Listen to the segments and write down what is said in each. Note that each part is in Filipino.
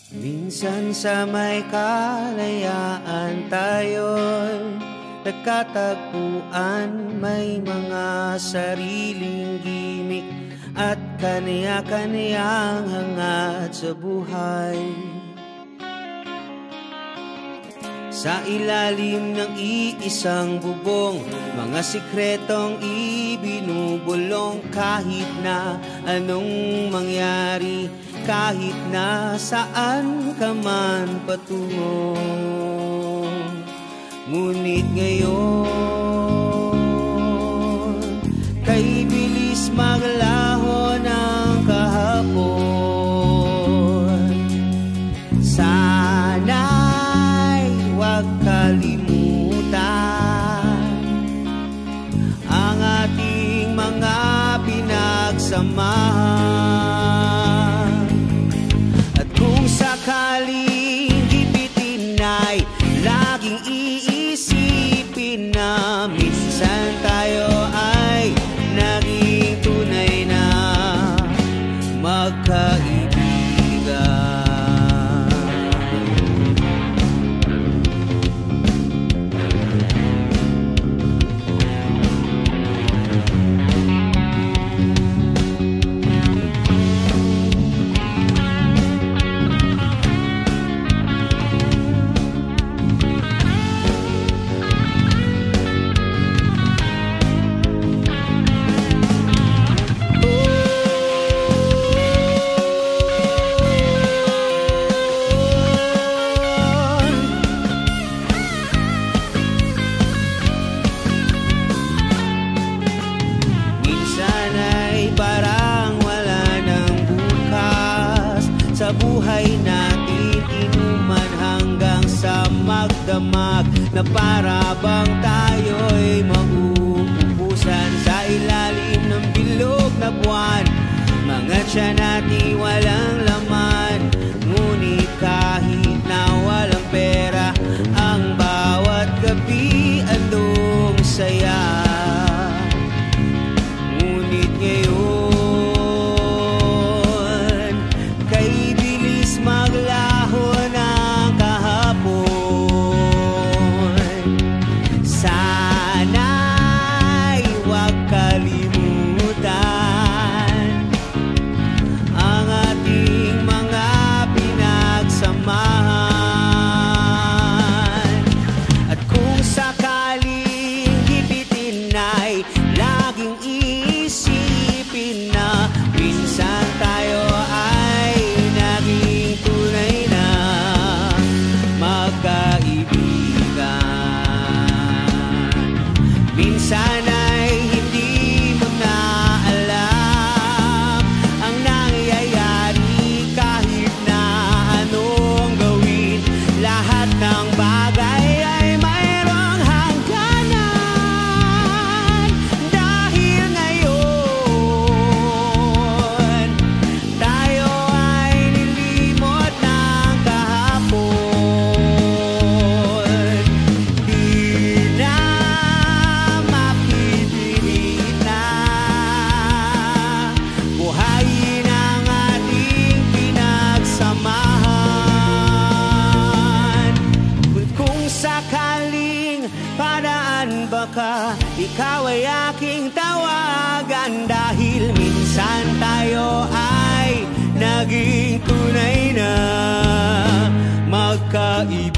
Minsan sa may kalayaan tayo'y nagkatagpuan, may mga sariling gimik at kaniya-kaniyang hangad sa buhay. Sa ilalim ng iisang bubong, mga sikretong ibinubulong. Kahit na anong mangyari, kahit na saan ka man patungo. Ngunit ngayon, kay bilis maglaho ng kahapon. Sana'y huwag kalimutan ang ating mga pinagsamahan. At kung sakaling gipitin ay laging iisipin na minsan tayo ay naging tunay na magkaibigan. Sa buhay natin inuman hanggang sa magdamag, na para bang tayo'y mauubusan sa ilalim ng bilog na buwan. Mga tiyan natin walang laman, ngunit kahit na walang pera, ang bawat gabi andong saya. Ngunit ngayon, maglaho ng kahapon. Sana'y huwag kalimutan ang ating mga pinagsamahan. At kung sakaling gipitin ay laging iisipin na minsan tayo ay naging tunay na magkaibigan. Minsan ay hindi mo na alam ang nangyayari, kahit na anong gawin, lahat ng bagay ay mayroong hangganan. Dahil ngayon, tayo ay nilimot ng kahapon. Di na mapipilit na buhayin ang ating pinagsamahan. Kung sakaling padaan baka ikaw ay aking tawagan, dahil minsan tayo ay naging tunay na magkaibigan.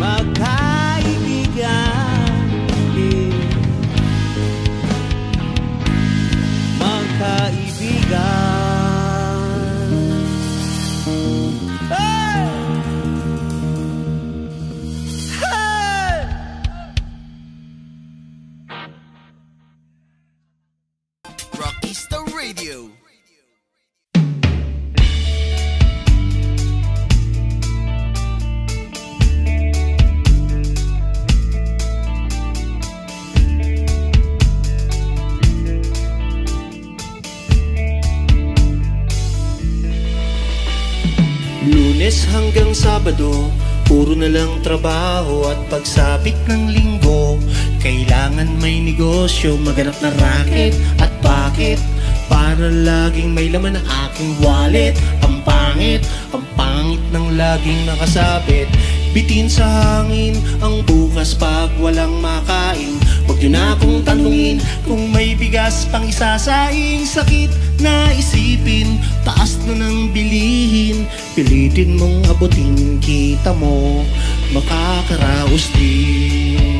Magkaibigan, magkaibigan. Hey! Hey! Rockista Radio. Lunes hanggang Sabado, puro na lang trabaho at pagsapit ng Linggo, kailangan may negosyo, maganap na racket at bakit? Para laging may laman ang aking wallet. Ang pangit ng laging nakasabit. Bitin sa hangin ang bukas pag walang makain. Huwag nyo na akong tanungin kung may bigas pang isasaing. Sakit na isipin, taas na ng bilihin. Pilitin mong abutin, kita mo makakaraos din.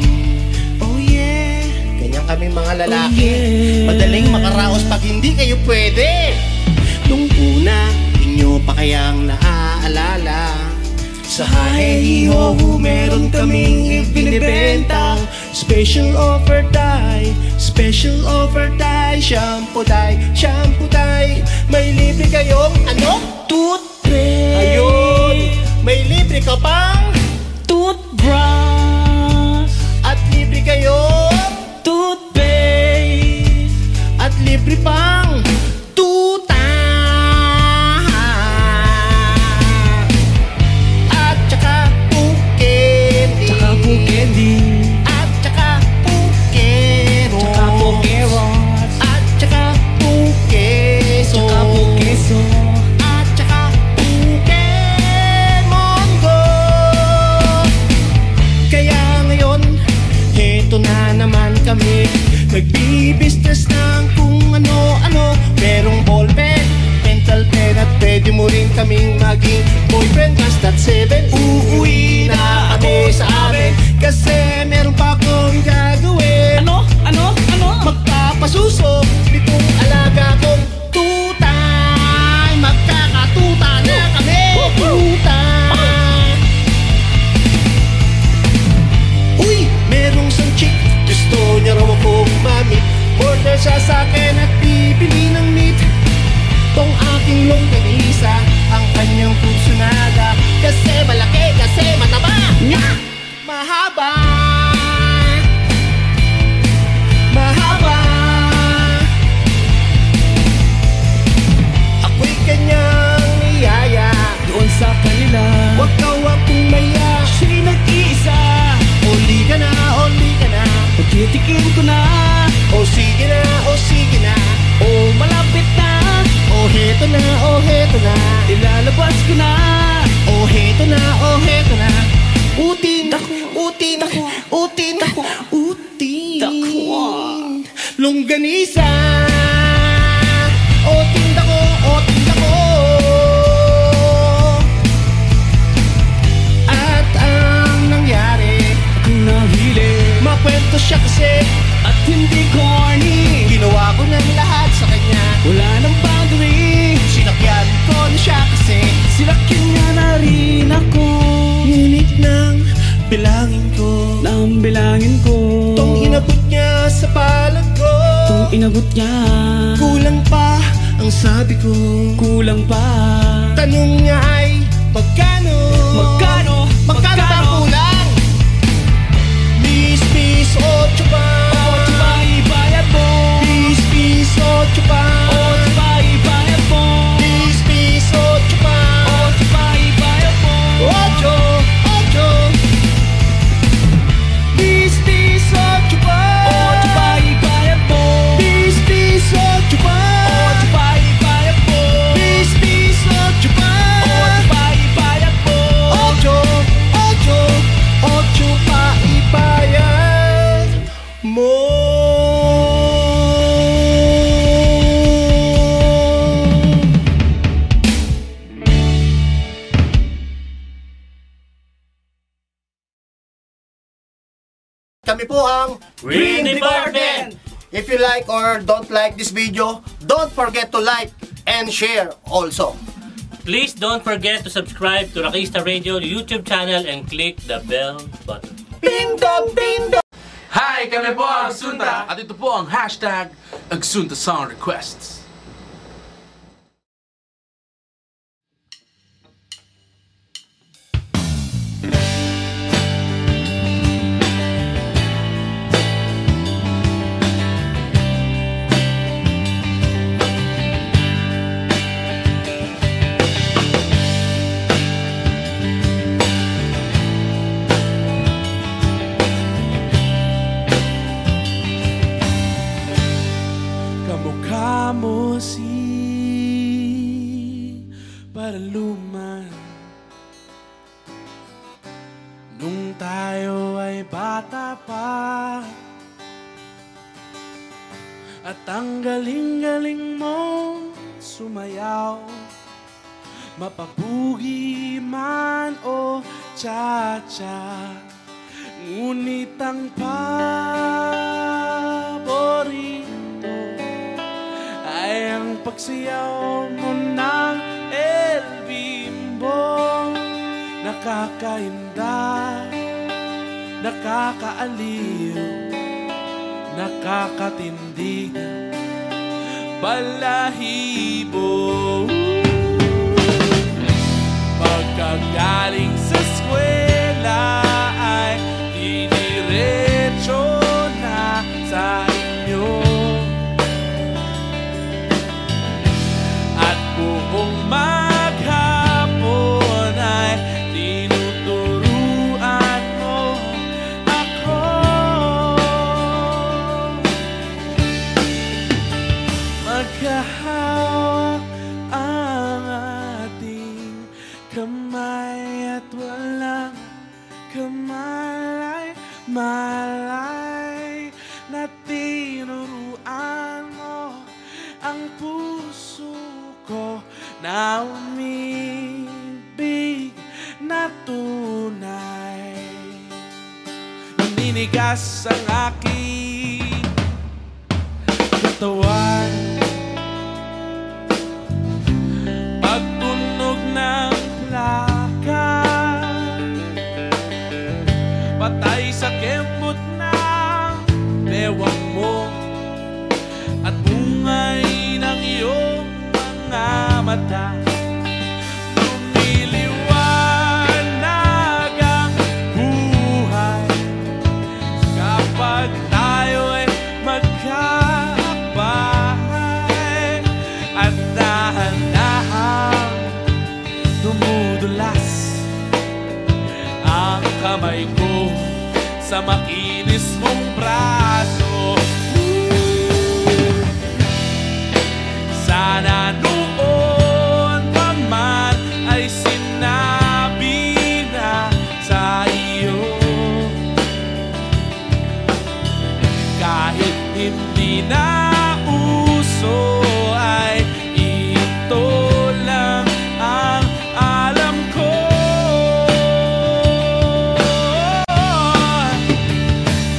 Oh yeah, ganyan kami mga lalaki. Madaling makaraos pag hindi kayo pwede. Nung una, inyo pa kayang naaalala, sa Hahehiho meron kaming ibinibentang special offer tayo, special offer tayo. Shampoo tayo, may libre kayong ano? Toothpaste. Ayun, may libre ka pang toothbrush. At libre kayong toothpaste. At libre pang tuta. Nagbi-business ng kung ano-ano. Merong ballpen, pencil pen, at pwede mo rin kaming maging boyfriend. Basta 7, uuwi na kami sa amin, kasi meron pa akong gagawin. Ano? Magpapasuso nitong alaga kong tutay. Magkakatuta na kami. Tuta. Uy, merong isang chick, gusto niya raw akong mamit. Order siya sa'kin at bibili ng meat. Tong aking longganisa, ang kanyang kursunada, kasi malaki, kasi mataba, mahaba. Ako'y kanyang niyaya doon sa kanila. Huwag ka akong maya, siya'y nag-iisa. Oli ka na, pagtitikin ko na. O sige na, o malapit na. O heto na, ilalabas ko na. O heto na, utin. Longganisa. O tinda ko. At ang nangyari, akong nahili. Makwento siya kasi at hindi corny. Ginawa ko ng lahat sa kanya, wala nang boundary. Sinakyan ko na siya kasi sinakyan niya na rin ako. Ngunit nang bilangin ko, tong inabot niya sa palad ko. Kulang pa ang sabi ko. Tanong niya ay magkano ba ang kulang? Bis, 8 pa. 8 pa ibayad mo. Bis, 8 pa. 8 pa ibayad mo. Bis, 8 pa. 8 pa ibayad mo. 8. Bis, 8 pa. 8 pa ibayad mo. Bis, 8 pa. 8 pa ibayad mo. Bis, 8 pa. 8 pa ibayad mo. 8 pa ibayad mo. Kami po ang Green Department. If you like or don't like this video, don't forget to like and share also. Please don't forget to subscribe to Rockista Radio YouTube channel and click the bell button. Pindong. Hi! Kami po ang Agsunta at ito po ang hashtag Agsunta Song Requests. paraluman. Nung tayo ay bata pa, at ang galing-galing mong sumayaw, mapabugi man o cha-cha, ngunit ang paborito ay ang pagsayaw mo ng El Bimbo. Nakakainda, nakakaaliw, nakakatindig, balahibo. Pagkagaling sa eskwela ay diniretso na sa inyo, at buong maghapon ay tinuturuan mo ako. Magkahawak ang ating kamay at walang kamalay-malay na tinuruan mo ang puso ko na umibig na tunay. Naninigas ang aking katawan pagtunog ng plaka, patay sa kembot ng bewang mo at bungay ng iyong mga mata. Lumiliwanag ang buhay kapag tayo ay magkakapay, at dahan-dahan dumudulas ang kamay ko sa makinis mong braso. Sana noon pa man ay sinabi na sa iyo, kahit hindi na uso ay ito lang ang alam ko.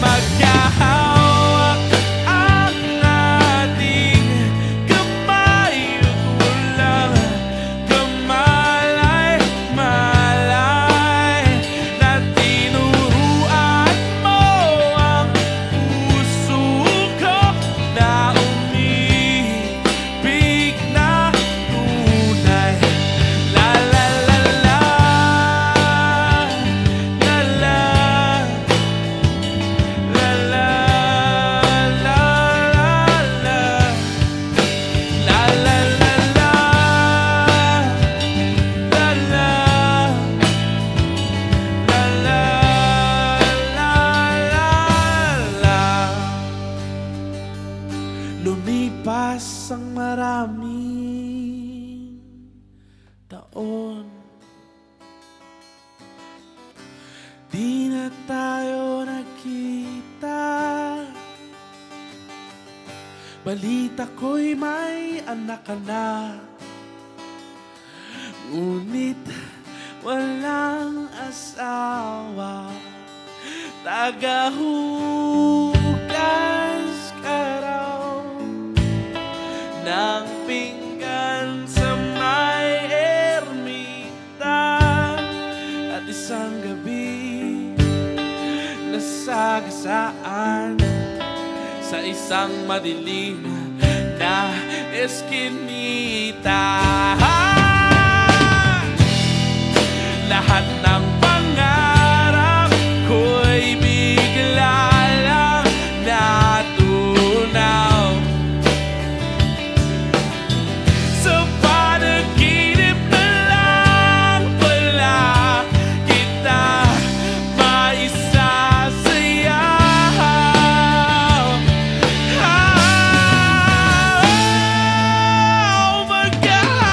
Magkahawak ang ating kamay at walang kamalay-malay na tinuruan mo ang puso ko na umibig na tunay. La la la la, la la, la la, la la, la la la la, la la, la. Lumipas ang maraming taon, di na tayo nakita. Balita ko'y may anak ka na, ngunit walang asawa. Tagahugas ka raw ng pinggan sa may ermita, at isang gabi nasagasaan sa isang madilim na eskinita. Lahat ng pangarap ko'y bigla lang natunaw sa panaginip na lang pala kita maisasayaw. Oh my God!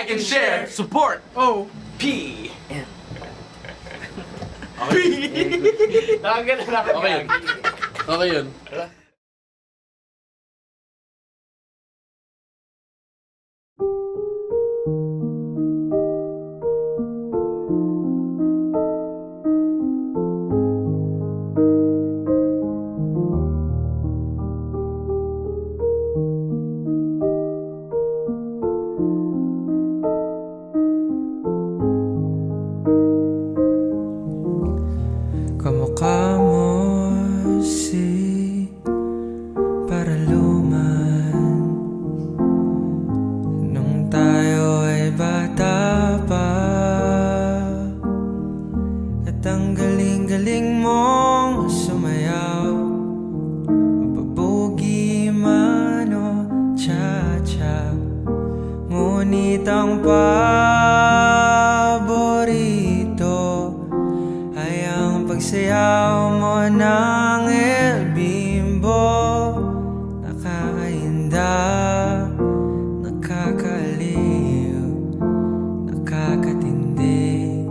like and share, support. P. Okay yun. Okay yun. Kamukha mo si Paraluman nung tayo ay bata pa, at ang galing-galing mong sumayaw, mapabugi man o cha-cha. Ngunit ang paborito ay ang pagsayaw mo ng El Bimbo. Nakakainda, nakakaliw, nakakatindi,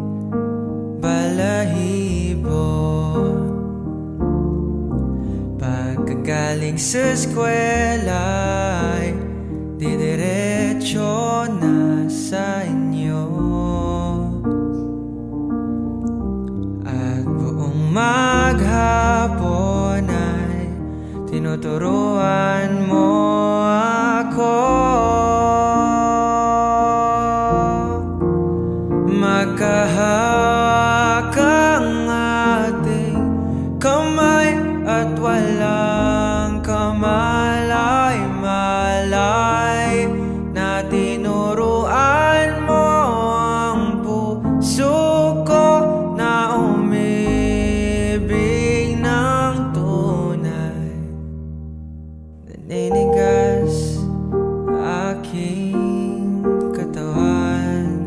balahibo. Pagkagaling sa eskwela ay didiretso na sa inyo, at buong maghapon ay tinuturuan mo ako. Magkahawak ang ating kamay at walang kamalay-malay, na tinuruan mo ang puso ko na umibig ng tunay. Naninigas aking katawan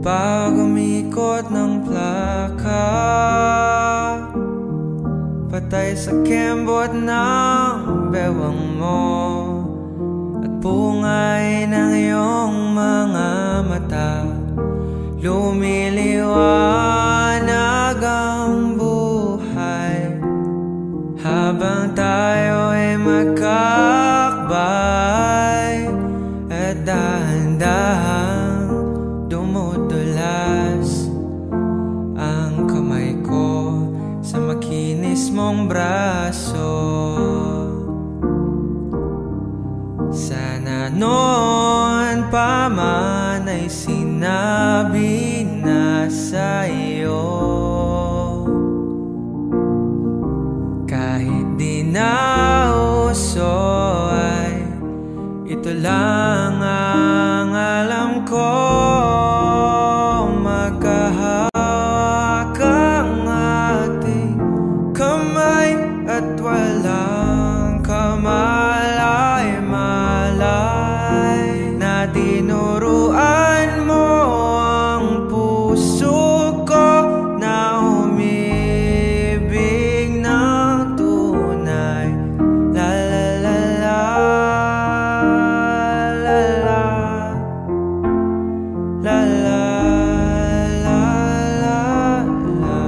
pag umikot ng plaka, patay sa kembot ng bewang mo at pungay ng iyong mga mata. Lumiliwanag ang buhay habang tayo ay magkakbay, at dahan-dahang dumudulas ang kamay ko sa makinis mong braso. Sana noon pa man ay sinabi na sa'yo, kahit di na uso ay ito lang ang alam ko. Magkahawak ang ating kamay at walang kamalay-malay, na tinuruan mo ang puso ko na umibig ng tunay. La la la la, la la, la la, la la la.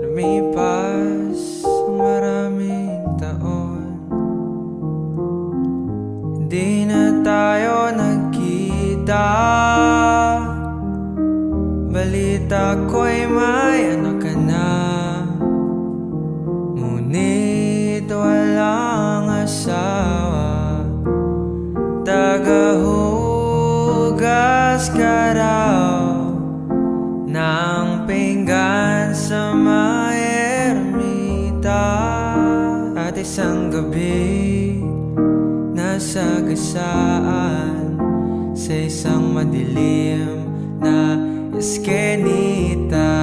Lumipas ang maraming taon, hindi na tayo nagkita. Balita ko'y may anak ka na, ngunit walang asawa. Tagahugas ka raw ng pinggan sa may ermita, at isang gabi nasagasaan sa isang madilim na eskenita.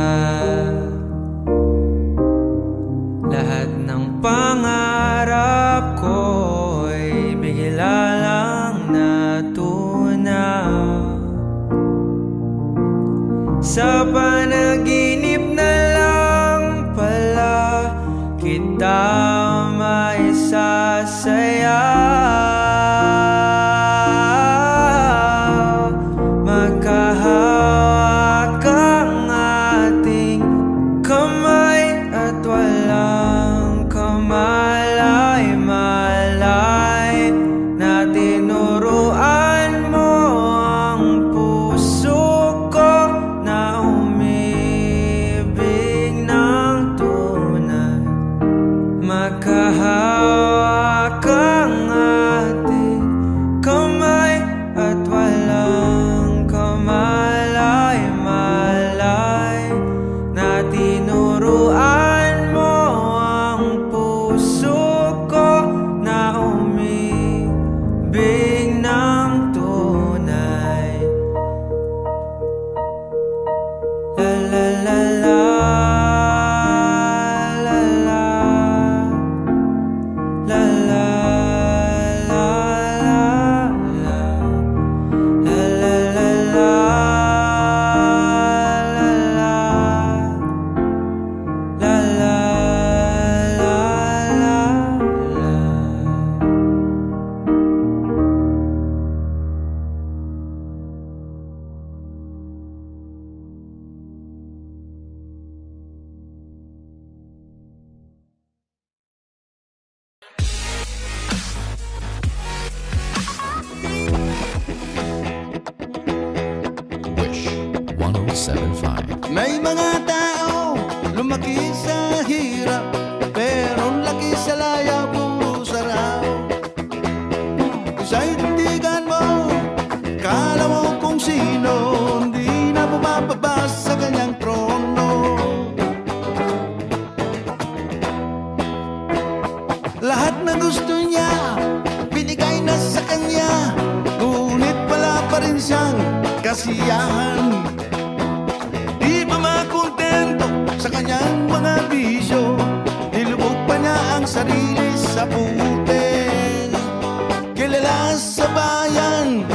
Lahat ng pangarap ko'y bigla lang natunaw. Sa panaginip na lang pala kita maisasaya. 1075. May mga tao lumaki sa hirap, pero laki sa layaw puro saraw. Kung sa'y tindigan mo, kala mo kung sino, hindi na bumababa sa kanyang trono. Lahat na gusto niya, binigay na sa kanya, ngunit wala pa rin siyang kasiyahan. Di ba makontento sa kanyang mga bisyo, nilubog pa niya ang sarili sa putik. Kilala sa bayan,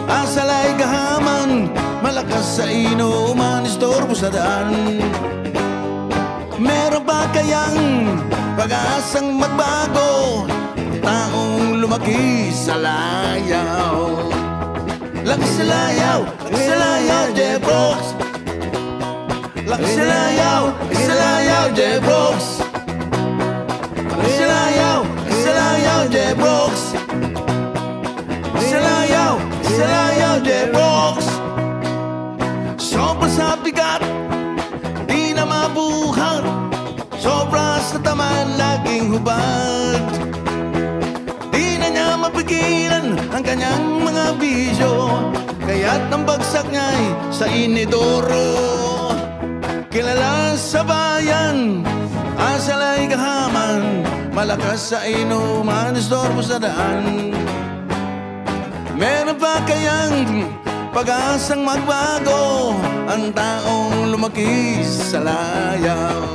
asalay gahaman, malakas sa inuman, istorbo sa daan. Meron ba kayang pag-asang magbago, taong lumaki sa layaw? Laki sa layaw, Jeff Brooks. Laki sa layaw, Jeff Brooks. Laki sa layaw, Jeff Brooks. Laki sa layaw, Jeff Brooks. Sobra sa bigat, di na mabuhat. Sobra sa taman, laging hubad. Di na niya mapigilan ang kanyang mga bisyo, kaya't ang bagsak niya'y sa inidoro. Kilala sa bayan, asalay gahaman, malakas sa inuman, istorbo sa daan. Meron pa kayang pag-asang magbago, ang taong lumaki sa layaw?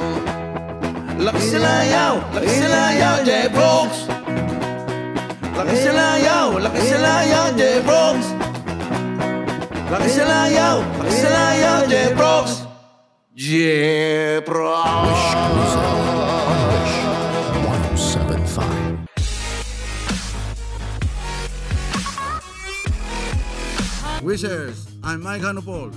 Laki sa layaw, Jeff Brooks. Laki sa layaw, Jeff Brooks. Laki sa layaw, Jeff Brooks. Jeff Brooks. 1075. Wishers, I'm Mike Hanupol.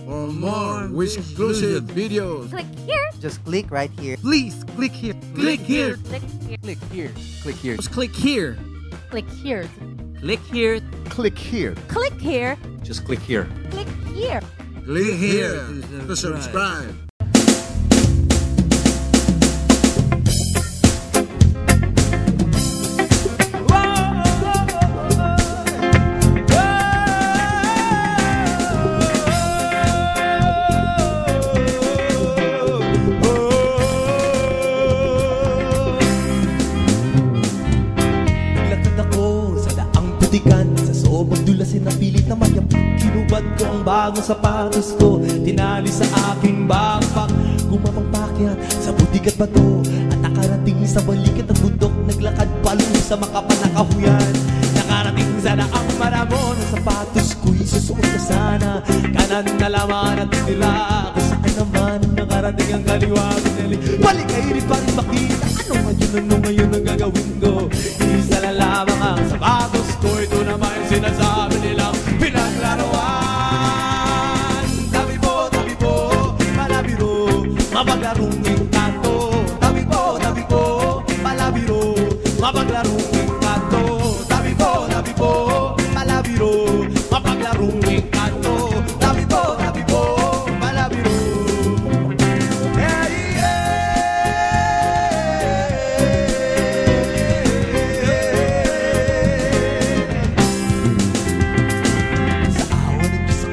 For more Wish-exclusive videos, Click here. Just click right here. please click here. Click here. Click here. Click here. Click here. Just click here. Click here. Click here. Click here. Click here. Just click here. Click here. Click here to subscribe. Lakad ako sa daang putikan, sa sobrang dulasin na pilit na mayap. Kinubad ko ang bagong sapatos ko, tinali sa aking backpack. Gumamang pakyat sa butig at bato, at nakarating sa balikat ng bundok. Naglakad palong sa makapanakahuyan, nakarating sa daang maramon. Ang sapatos ko'y susuot na sana, kanan na laman at nila. Kung saan naman nakarating ang kaliwa, balik kayo rin pang makita. Ano ngayon ang gagawin ko? Isa na lamang ang sapatos ko, ito naman yung sinasabi nilang pinaglarawan. Tabi po, palabiro, mapaglarong engkanto. Tabi po, palabiro, mapaglarong engkanto. Tabi po, palabiro, mapaglarong engkanto. Tabi po, palabiro.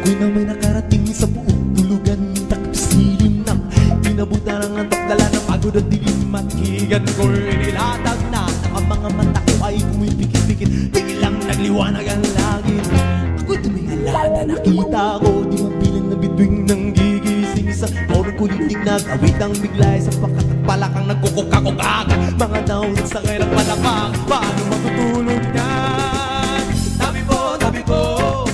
Ako'y na may nakarating sa buong tulugan, takip silim ng pinabutan ng antok, dala ng pagod at dilim at higan ko'y nilatag na. Ang mga mata ko ay pumipikit-pikit, biglang nagliwanag ang langit. Ako'y tumingalada, nakita ko di mabilang na bituing ng gigising. Isang orong kulitig nag-awit ang biglay, sa pakat at palakang nagkukukakukak. Mga naon sa kailang palakang, paano matutulog yan? Tabi po,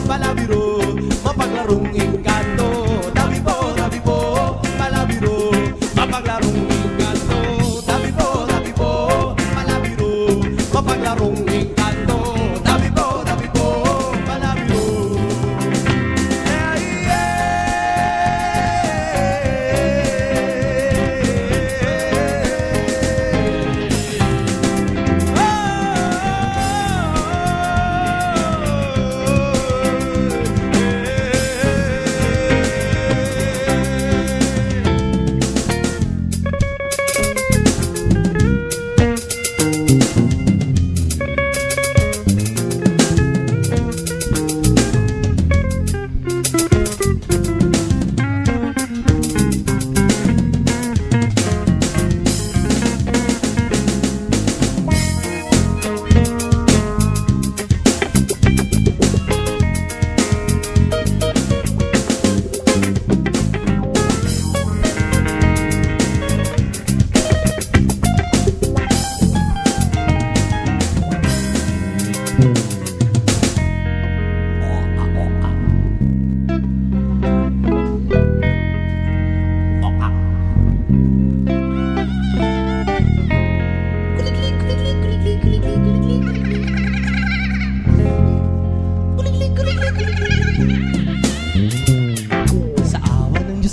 palabiro, mapaglarong engkanto. Tabi po, palabiro, mapaglarong engkanto. Tabi po, palabiro, mapaglarong engkanto. Tabi po, palabiro.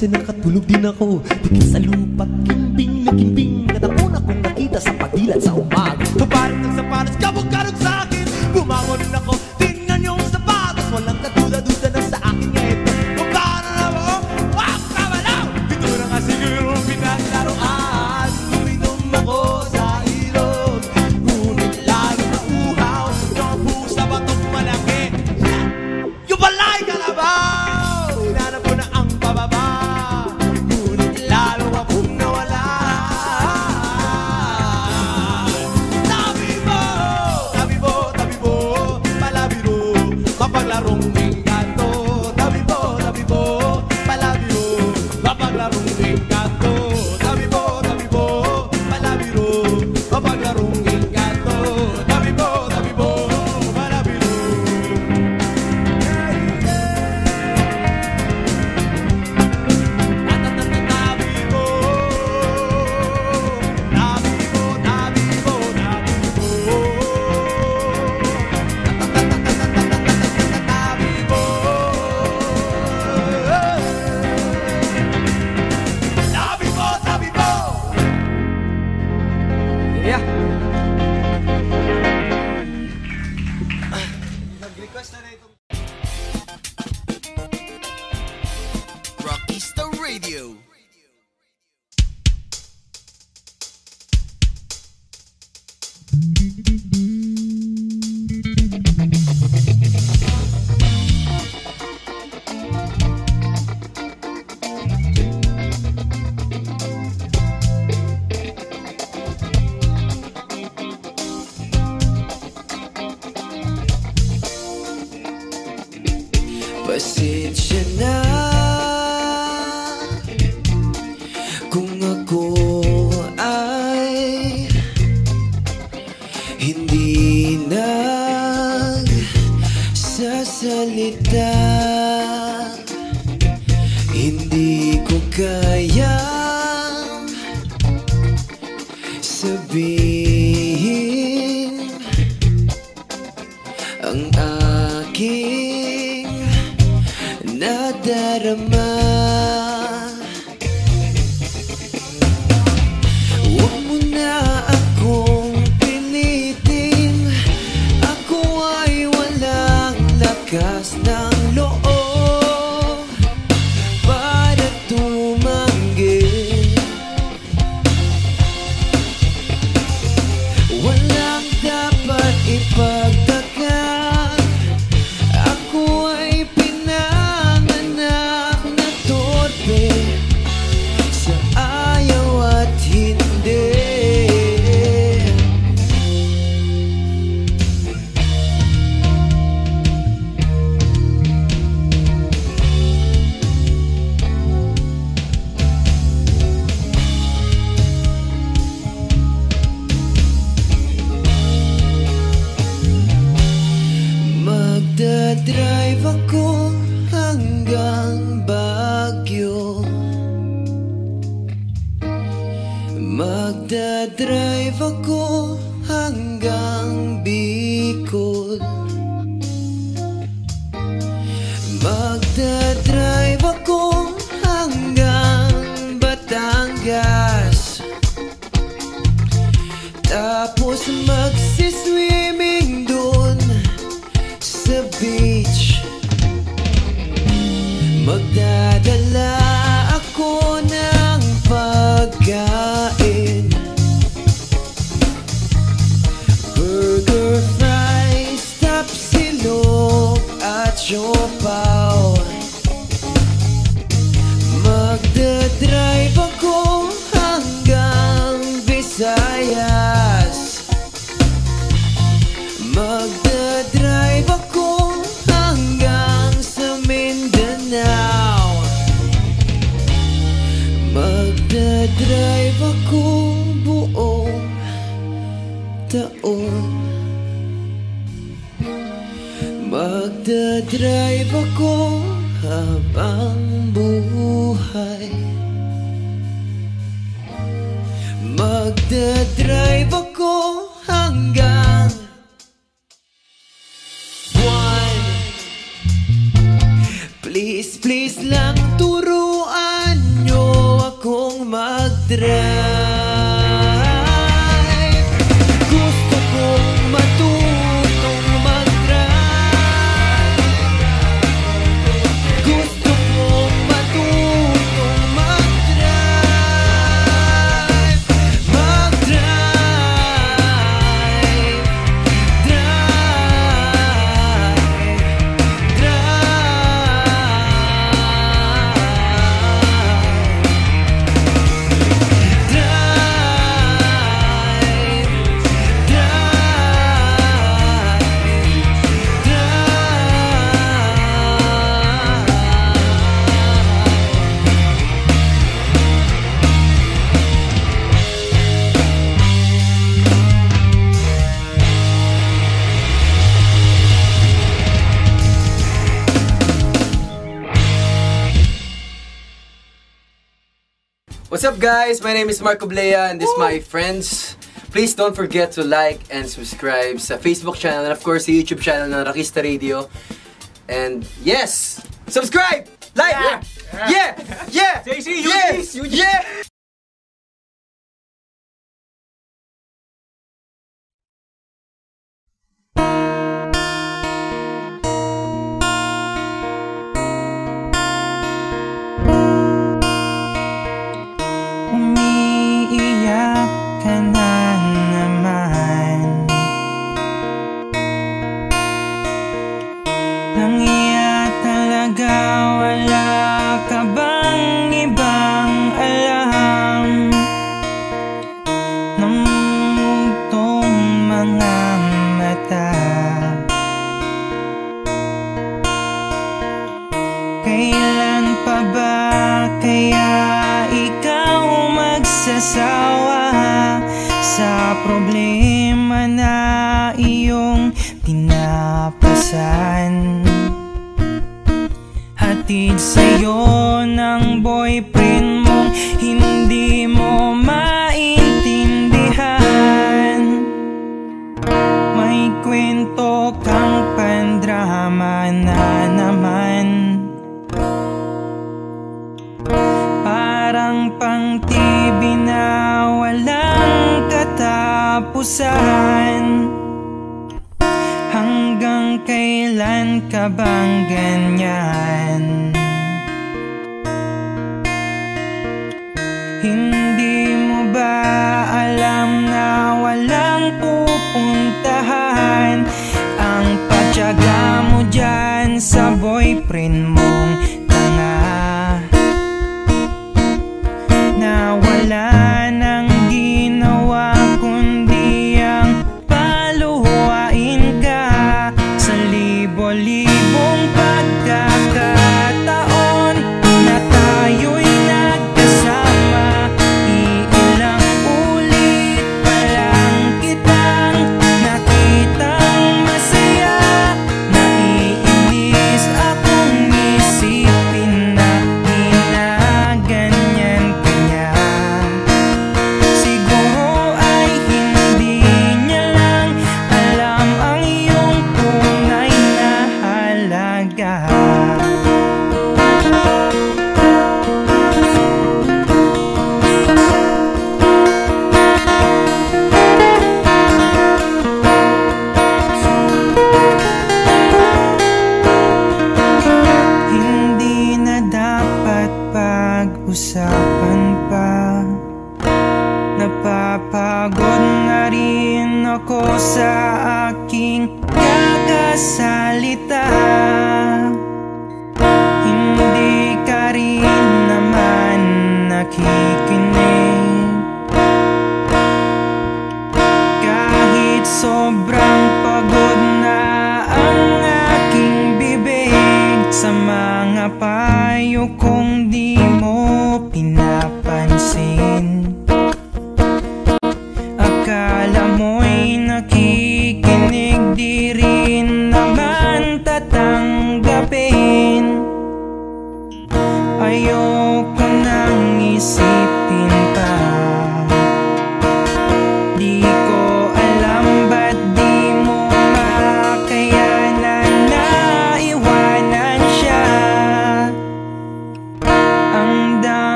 Minsan nakatulog din ako dikit sa lupa, kimbing na kimbing. Katapon akong nakita sa padilat sa umaga. Kapalit ng sapatos, kabog-karog sa akin. Bumangon ako, tingnan yung sapatos. Walang kaduda-duda na sa akin nga ito. Kung paano na mo, wak kamalaw. Ito na nga siguro pinaglaruan. Uminom ako sa ilog, ngunit lalo na uhaw. Nabu sa batong malaki, yung balay kalabaw. Hinanap ko na ang pababa, ngunit lalo akong nawala. Tabi mo, palabiro, mapaglarong engkanto. Tabi mo, palabiro, mapaglarong engkanto. Tabi mo, palabiro, mapaglarong engkanto. Tabi mo, palabiro. Yeah. Nag-request na ito. Rockista Radio. Pasensya na kung ako ay hindi nagsasalita. Hindi ko kayang sabihin ang aking nadarama. Huwag mo na akong pilitin. Ako ay walang lakas ng loob para tumanggi. Walang dapat ipagtakan. Ako ay pinanganak na torpe sa ayaw at hindi. Magdadrive ako hanggang Baguio. Magdadrive ako hanggang Bicol. Magdadrive ako hanggang Batangas. Tapos magsiswimming dun sa beach. Magdadala ako ng pagkain, burger, fries, tapsilog at siopaw. Magdadrive ako hanggang Visayas. Magdadrive ako hanggang sa Mindanao. Magdadrive ako buong taon. Magdadrive ako habang buhay. Magdadrive ako hanggang buwan. Please, please lang turuan mag-drive. Gusto kong matutong mag-drive. Gusto kong matutong mag-drive. Mag-drive. What's up guys? My name is Marco Blea and this is my friends. Please don't forget to like and subscribe sa Facebook channel and of course sa YouTube channel ng Rockista Radio. And yes! Subscribe! Like! Yeah! Yeah! Yes! Yeah! Umiiyak ka na naman. Nangiya talaga, wala ka bang ibang alam? Namumugtong mga mata. Kailan pa ba kaya ikaw magsasawa sa problema na iyong tinapasan? Hatid sa'yo ng boyfriend mong hindi mo maintindihan. May kwento kang pandrama na naman. Parang pang-TV na walang katapusan. Hanggang kailan ka bang ganyan? Hindi mo ba alam na walang pupuntahan ang pagtiyaga mo dyan sa boyfriend mong tanga? Na wala nang ginawa kundi ang paluhain ka sa libo-libong pagkakataon na tayo'y nagkasama. Iilang ulit pa lang kitang nakitang masaya. Naiinis akong isipin na ginaganyan ka niya.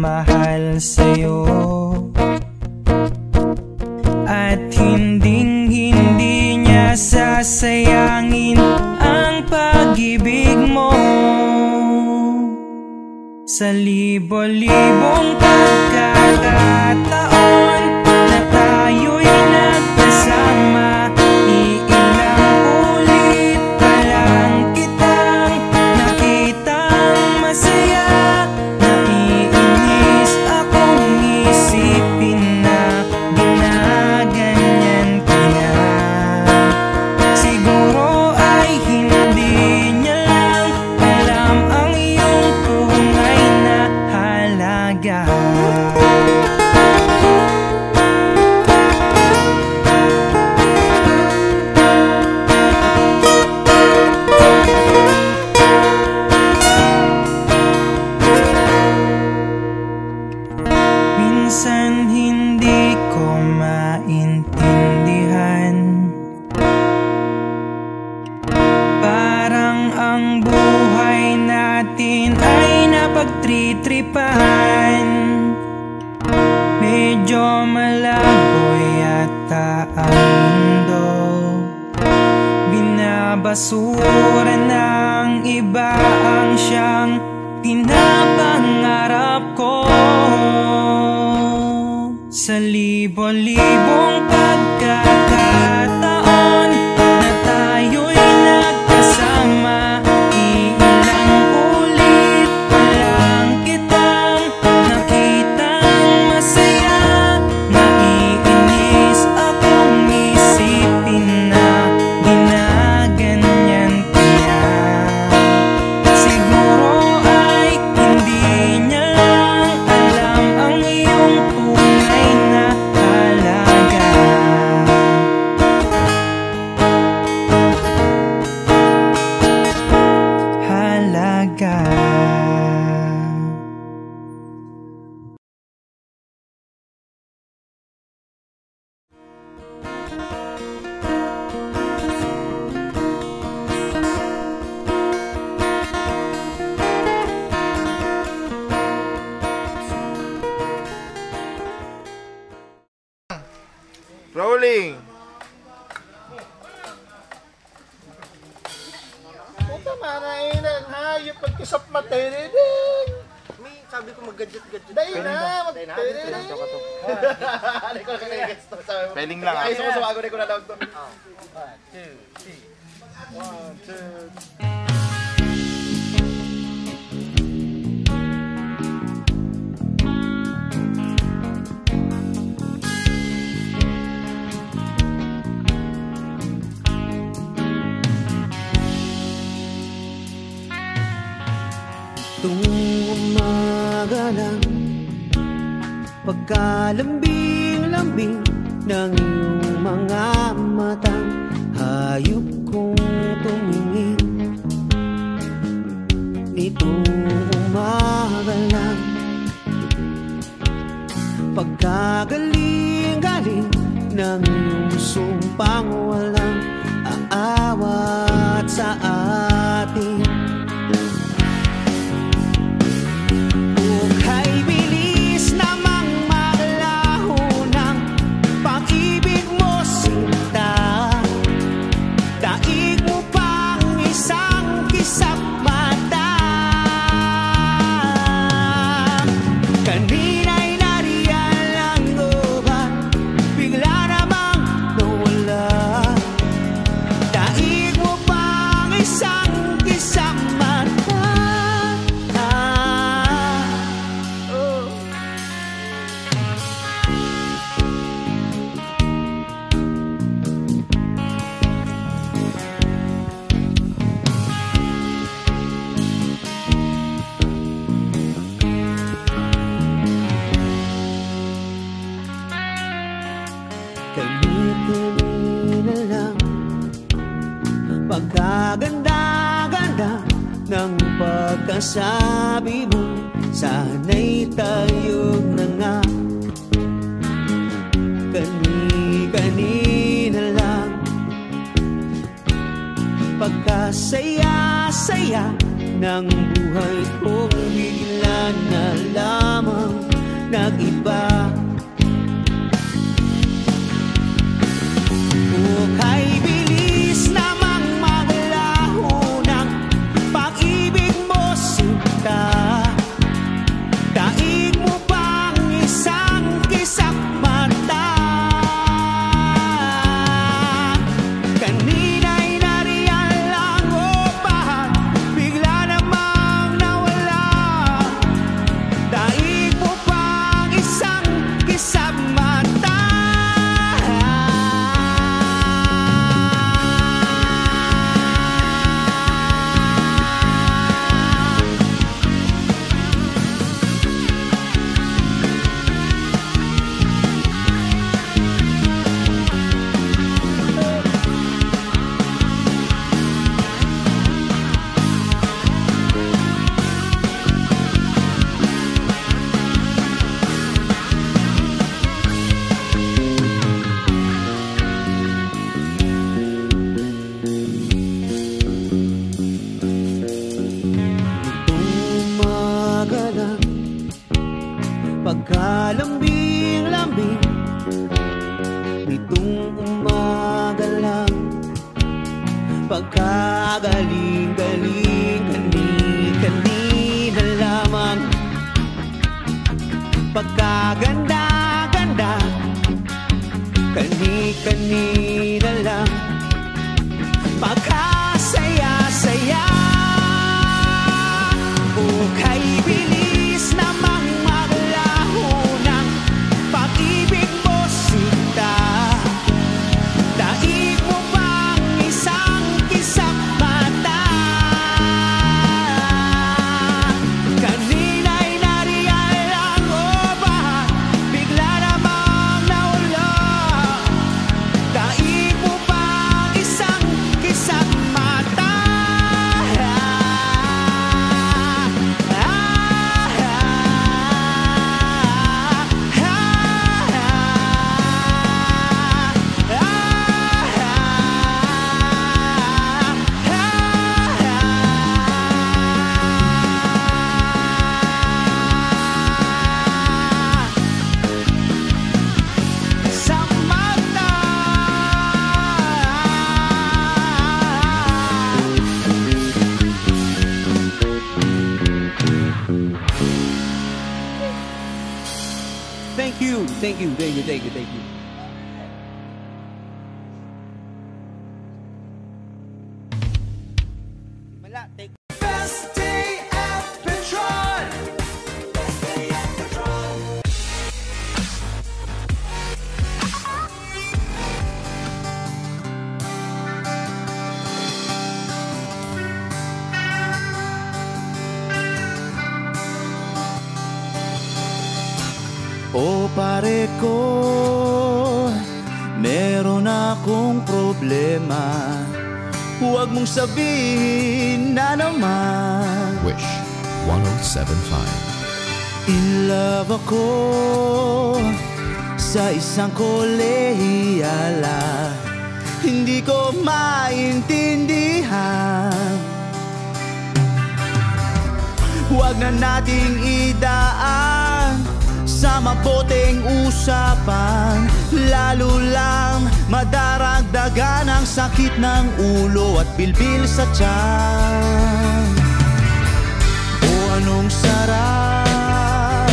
nagmamahal sa'yo, at hindi niya sasayangin ang pag-ibig mo. Sa libo-libong pagkakataon na tayo'y nagkasama, iilang ulit pa lang kitang nakitang masaya. Naiinis akong isipin na ginaganyan ka na. Siguro ay hindi niya lang alam ang iyong tunay na halaga. Minsan hindi ko maintindihan, parang ang buhay natin ay napagtritripan. Medyo malabo yata ang mundo, binabasura ng iba ang siyang pinapangarap ko. Sa libo-libong pagkakataon na tayo'y nagkasama, iilang ulit pa lang kitang nakitang masaya. Naiinis akong isipin na ginaganyan ka niya. Siguro ay hindi niya lang alam ang iyong tunay na halaga. Halaga. Rolling. Puta manainang hayop pagkasap matirinig. Sabi ko mag-gadget-gadget. Dahil na, matirinig. Hindi ko na nag-gets to. Peling lang. Ayos ko sa bago na ko na daw to. 1, 2, 3. 1, 2, 3. Umaga lang, pagkalambing-lambing ng iyong mga matang, hayop kong tumingin. Nitong umaga lang, pagkagaling-galing ng iyong sumpang walang aawat sa atin. Kani-kanina lang, pagkaganda-ganda ng pagkasabi mo, sana'y tayong na nga. Kani-kanina lang, pagkasaya-saya ng buhay kong bigla na lamang nag-iba. Kay bilis namang maglaho ng pag-ibig mo, sinta. Daig mo pang isang kisak mata. Kanina'y nariyan lang o ba bigla namang nawala. Daig mo pang isang kisak mata. Pagkalambing-lambing nitong umaga lang, pagkagaling-galing kanina lamang, pagkaganda-ganda kanina lang, pagkasaya-saya. Kay bilis namang maglaho ng pag-ibig mo, sinta. Daig mo pang isang kisak mata. Kanina'y nariyan lang o ba bigla namang nawala. Daig mo pang isang kisak mata. Thank you. Best day at Petron. Best day at Petron. O pare ko, meron akong problema. Huwag mong sabihin na naman. Wish 1075. In love ako sa isang kolehiyala. Hindi ko maintindihan. Huwag na nating idaan sa maboteng usapan, lalo lang madaragdagan ang sakit ng ulo at bilbil sa tiyan. O anong sarap,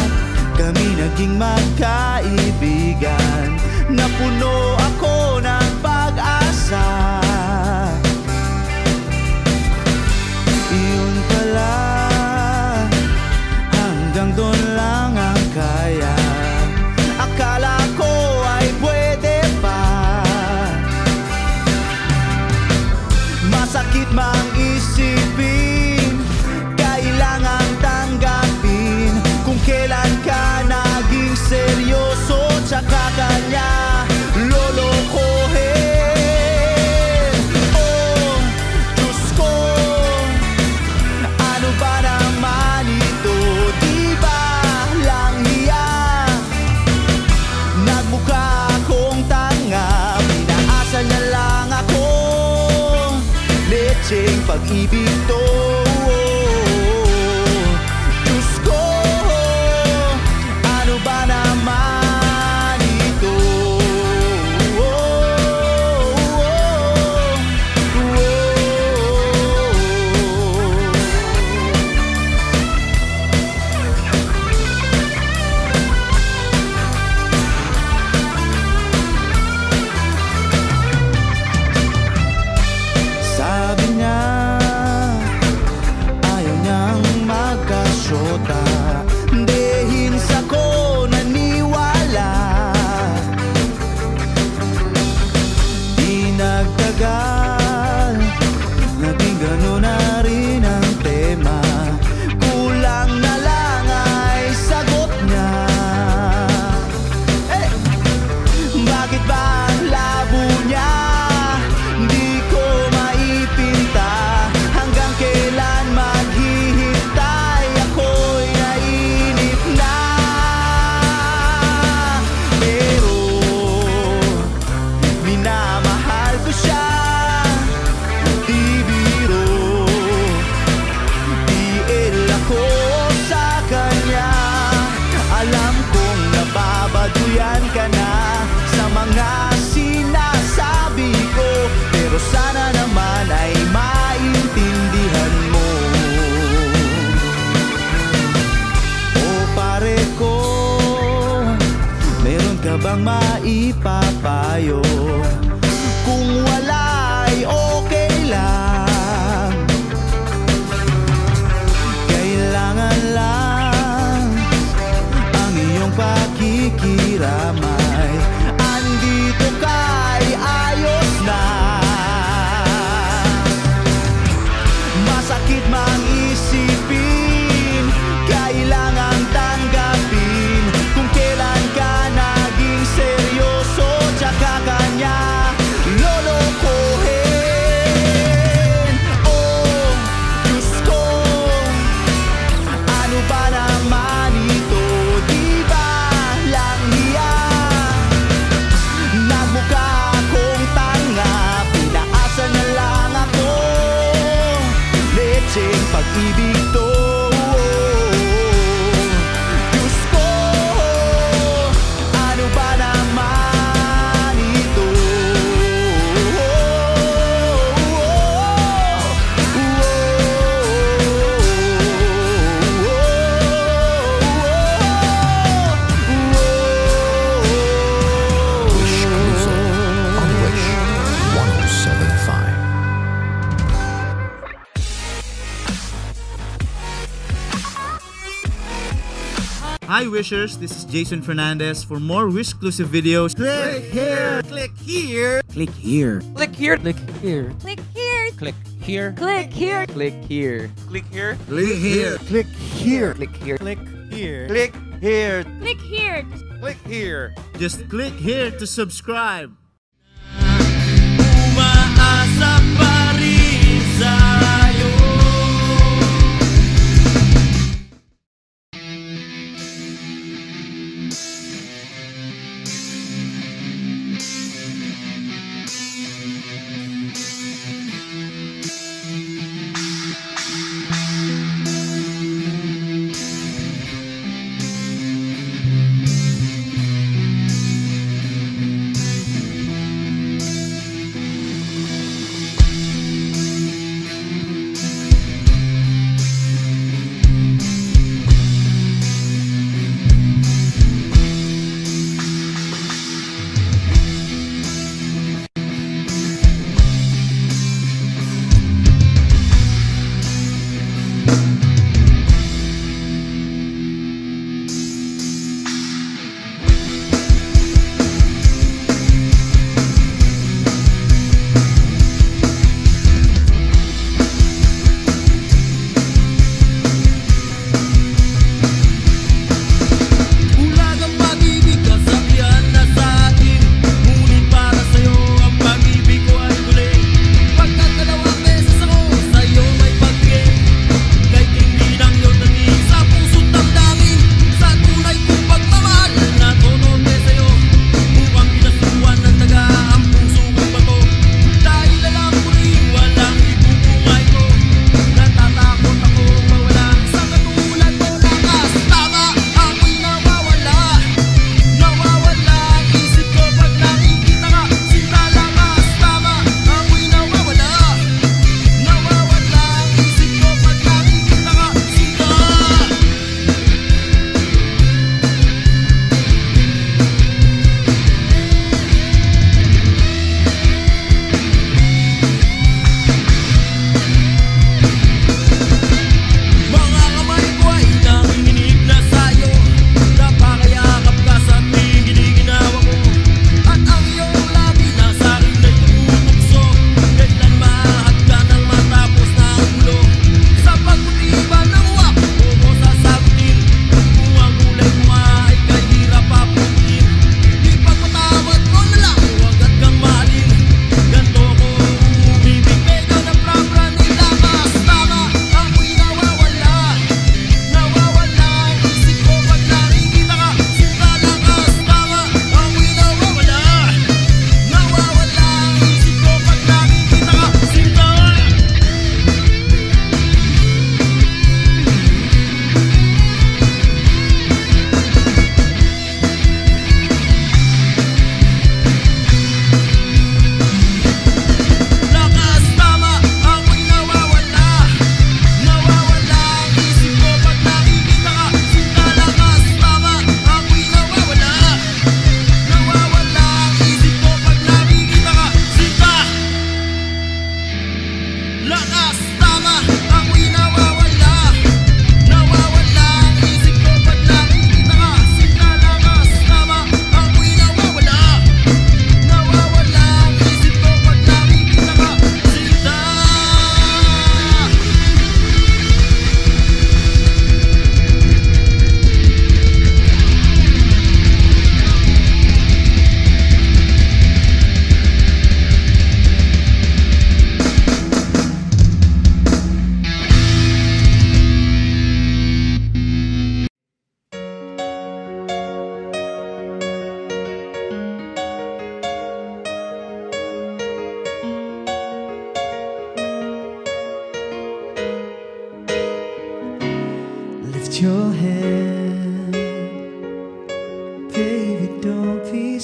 kami naging magkaibigan, napuno ako ng pag-asa. Iyon pala, hanggang doon lang ang kaya. Akala ko ay pwede pa. Masakit mang isipin, kailangan tanggapin kung kailan ka naging seryoso tsaka kanya lolokohin. Oh, Diyos ko, ano ba naman ito? Di ba lang hiya? Nagmukha akong tanga, pinaasa niya lang ako. Lecheng pag-ibig to. Diyos ko, ano ba ka bang maipapayo? Kung wala'y okay lang, kailangan lang ang iyong pakikiramay. Andito ka'y ayos na. Masakit mang isipin, kailangan tanggapin. Kung kailan ka naging seryoso, tsaka kanya lolokohin. Oh, Diyos ko, ano ba naman ito? Di ba lang hiya? Nagmukha akong tanga, pinaasa na lang ako. Lecheng pag-ibig to. Diyos ko, ano ba naman ito? Wish Exclusive on Wish 1075. Hi Wishers, this is Jason Fernandez. For more Wish-exclusive videos, click here! Click here! Click here. Click here. Click here. Click here. Click here. Click here. Click here. Click here. Click here! Click here. Click here. Click here! Click here. Click here. Click here. Just click here to subscribe. Umaasa pa rin sa'yo.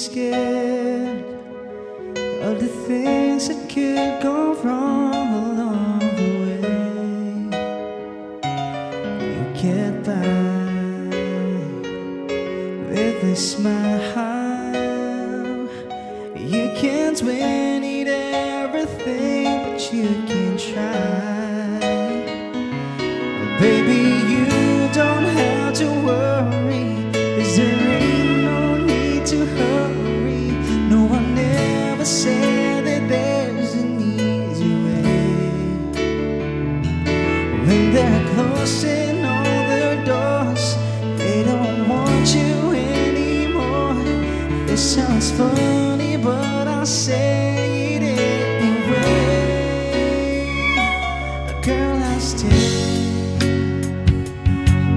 scared of the things that could go wrong along the way. You get by with a smile. You can't win, eat everything, but you can try. But baby, you don't have to worry, 'cause there ain't no need to hurry. No one ever said that there's an easy way. When they're closing all their doors, they don't want you anymore. This sounds funny, but I'll say it anyway. Girl, I stay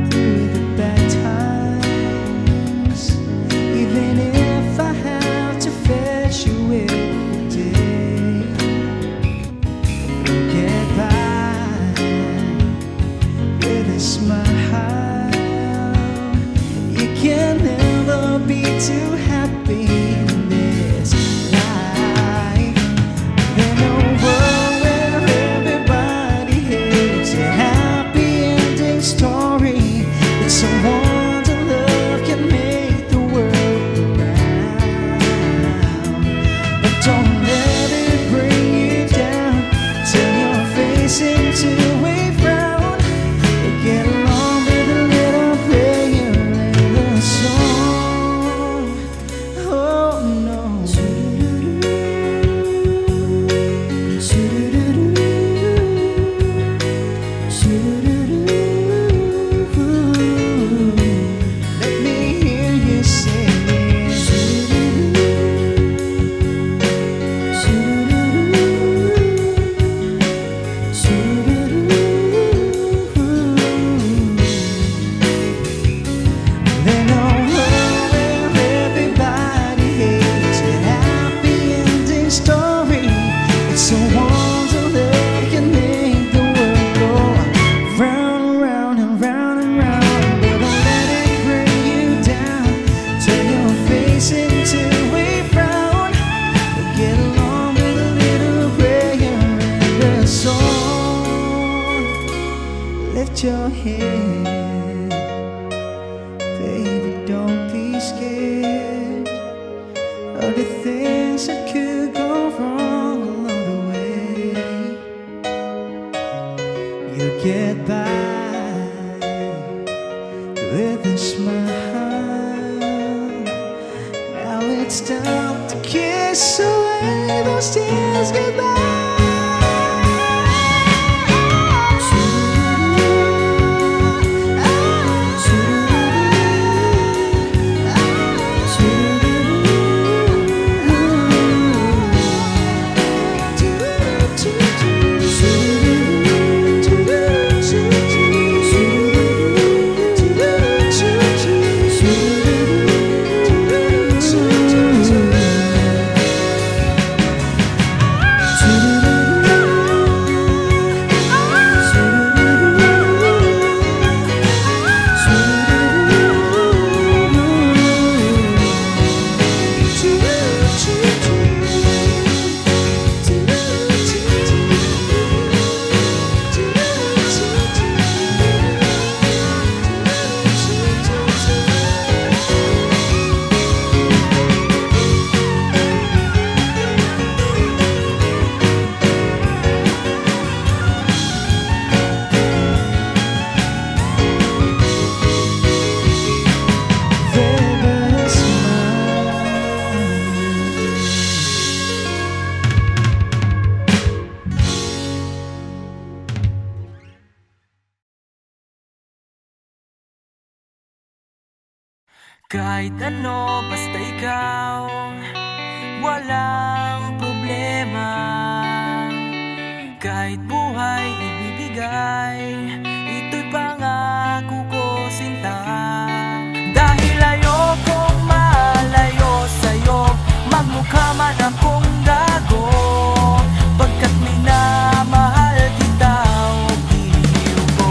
through the bad times, even if I have to fetch you every day. Get by with a smile. You can never be too happy in this life. There's no world where everybody hates a happy ending story. It's someone to love can make the world go round. But don't let it bring you down. Turn your face into a frown. Get along with a little prayer and a song. Oh no. Let me hear you say They know where everybody hates a happy ending story. It's the ones who love can make the world go round and round and round and round. But don't let it bring you down. Turn your face into a frown. Get along with a little prayer and a song. Lift your head. Baby, don't be scared of the things that could go wrong along the way. You'll get by with a smile. Now it's time to kiss away those tears goodbye. Kahit ano, basta ikaw, walang problema. Kahit buhay ibibigay, ito'y pangako ko, sinta. Dahil ayokong malayo sa'yo, magmukha man akong gago. Pagkat minamahal kita, o bihiro ko.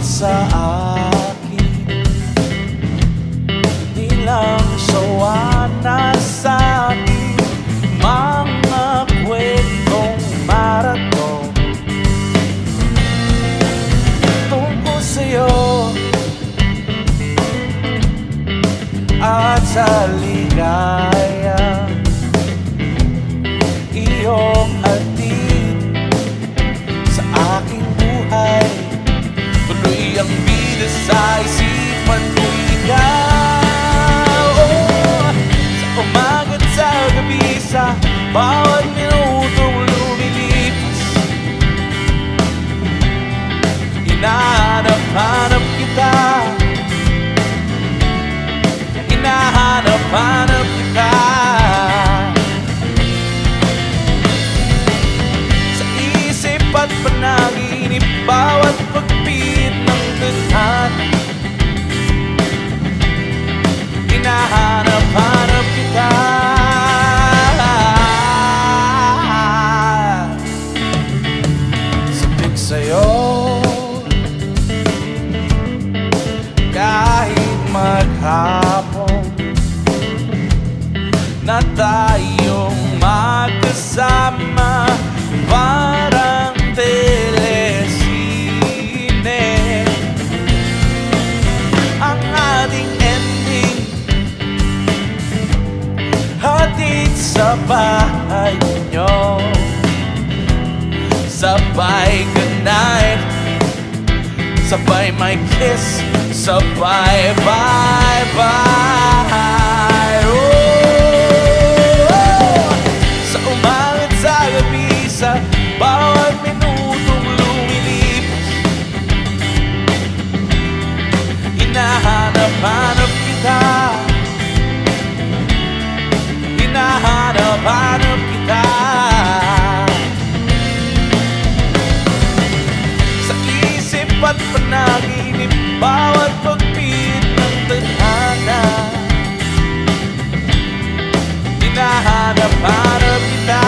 sa akin, di lang sawa na sa akin mga kwentong marathon tungkol sa'yo at sa ligaya iyong hatid sa aking buhay. Tuloy ang bida sa isipan ko ikaw. Sa umaga't sa gabi, sa bawat minutong lumilipas, hinahanap-hanap kita, hinahanap-hanap kita. Sa isip at panaginip, bawat pagpit ng tadhana, hinahanap-hanap kita. Sabik sa'yo kahit maghapon na tayong magkasama, parang telesine ang ating ending. Hatid sa bahay nyo, sabay goodnight, sabay my kiss, sabay bye-bye. Sa umaga't sa gabi, sa bawat minutong lumilipas, hinahanap-hanap kita, hinahanap-hanap kita. Sa isip at panaginip, bawat pagpit ng tadhana, hinahanap-hanap kita.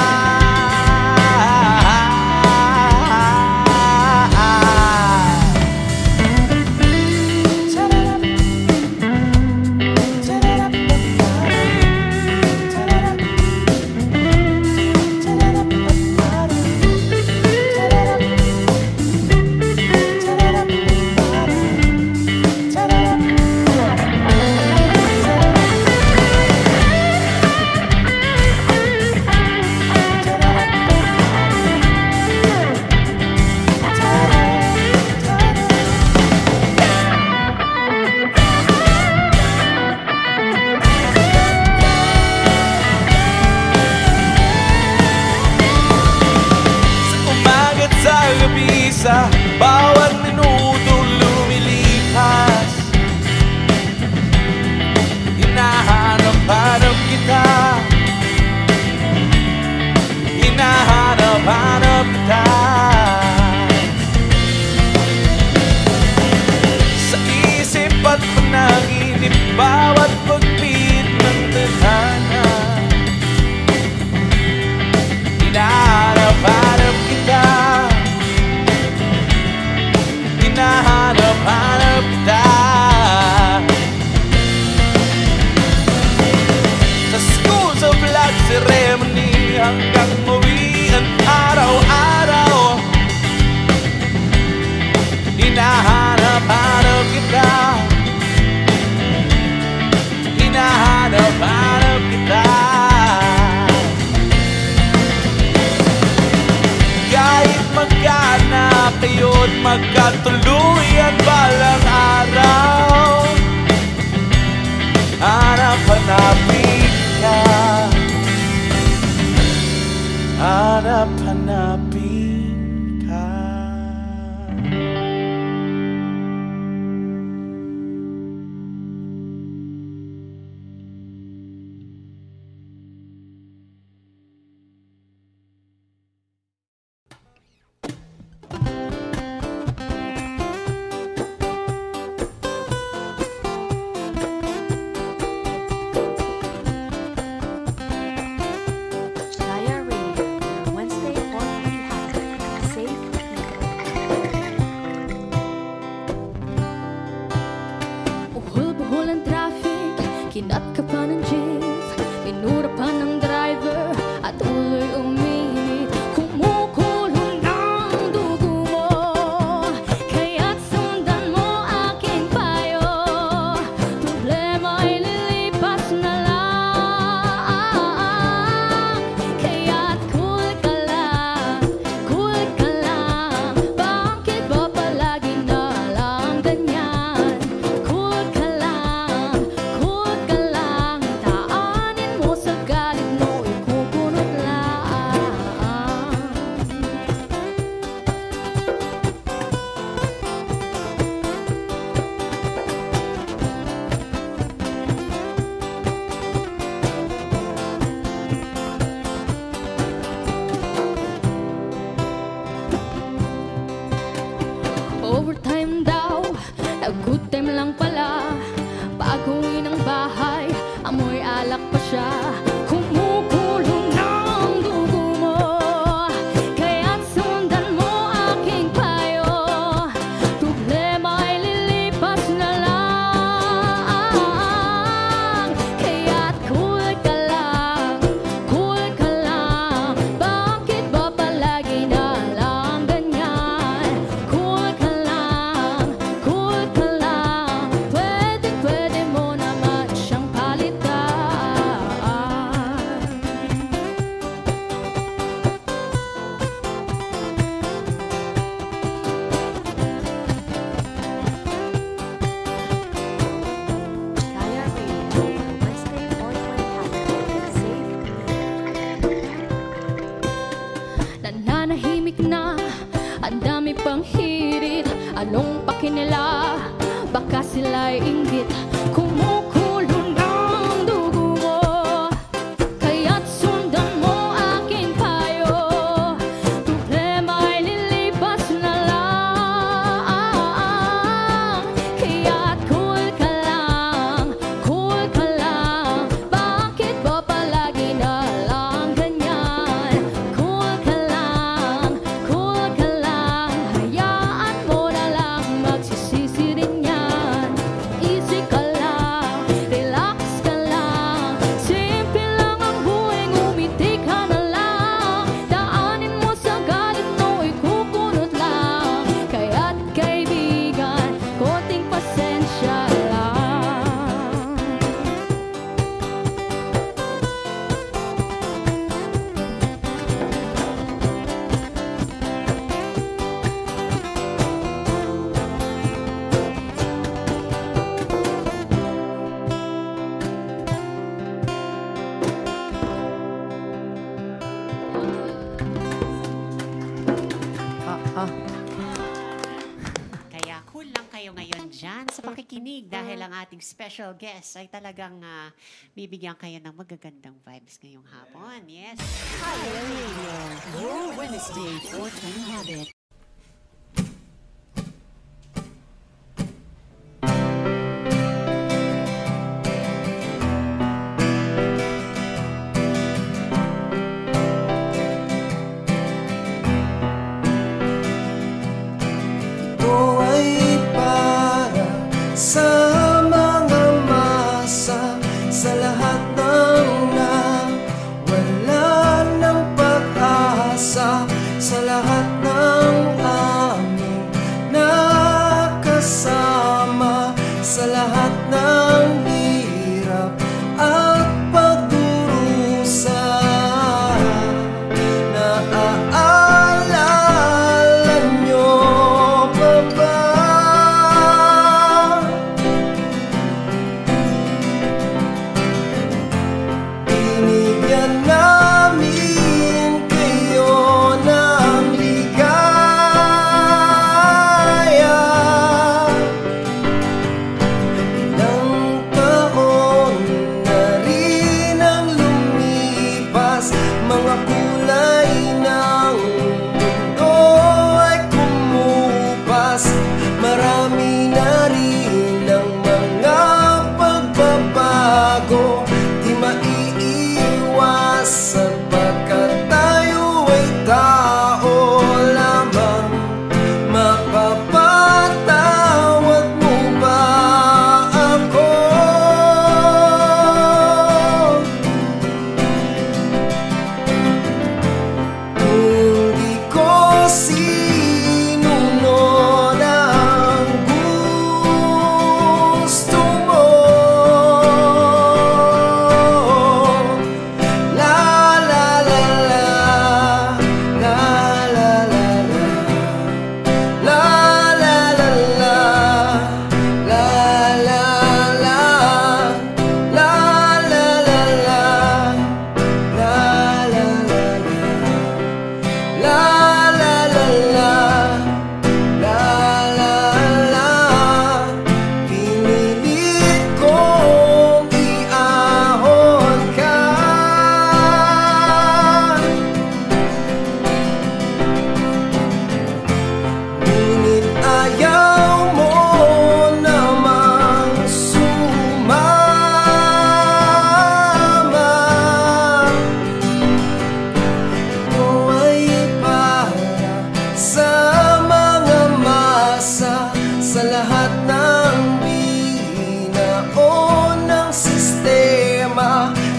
Sa bawat minutong lumilipas, hinahanap-hanap kita, hinahanap-hanap kita. Sa isip at panaginip, bawat pagpit ng tadhana, hinahanap-hanap kita, hinahanap-hanap kita. Sa schools of blood ceremony hanggang uwian araw-araw, hinahanap-hanap kita, hinahanap-hanap kita. Kahit magkaanak kayo't magkatuluyan balang araw, hanap-hanapin ka, hanap-hanapin ka. Shaya Radio, Wednesday 4:30 Kinat ka pa ng jeep, minura pa ng driver, at ulo'y uminit. Kumukulong ng dugo mo, kaya't sundan mo aking payo. Problema ay lilipas na lang, kaya't cool ka lang, cool ka lang. Bakit ba palagi na lang ganyan? Cool ka lang, cool ka lang. Taanin mo sa galit mo, ikukunot lang. Overtime daw, good time lang pala. Pag-uwi ng bahay, amoy alak pa siya. Kumukulong ng dugo mo, kaya't sundan mo aking payo. Problema ay lilipas na lang, kaya't cool ka lang, cool ka lang. Bakit ba palagi na lang ganyan? Cool ka lang, cool ka lang. Pwede mo naman siyang palitan. Nananahimik na, ang dami pang hirit. Anong paki nila? Baka sila'y inggit. Kumukulong ng dugo mo, kaya't sundan mo aking payo. Problema ay lilipas na lang, kaya't cool ka lang, cool ka lang. Bakit ba palagi na lang ganyan? Cool ka lang, cool ka lang. Hayaan mo na lang, magsisisi rin yan. Easy ka lang, relax ka lang. Simple lang ang buhay, ngumiti ka na lang. Daanin mo sa galit mo, ikukunot lang. Kaya't kaibigan, konting pasensya lang. Kaya cool lang kayo ngayon dyan sa pakikinig dahil ang ating special guest ay talagang bibigyan kayo ng magagandang vibes ngayong hapon. Yes. Fire Radio, your Wednesday 420 habit. Ito ay para sa mga masa, sa lahat ng wala ng pag-asa, sa lahat ng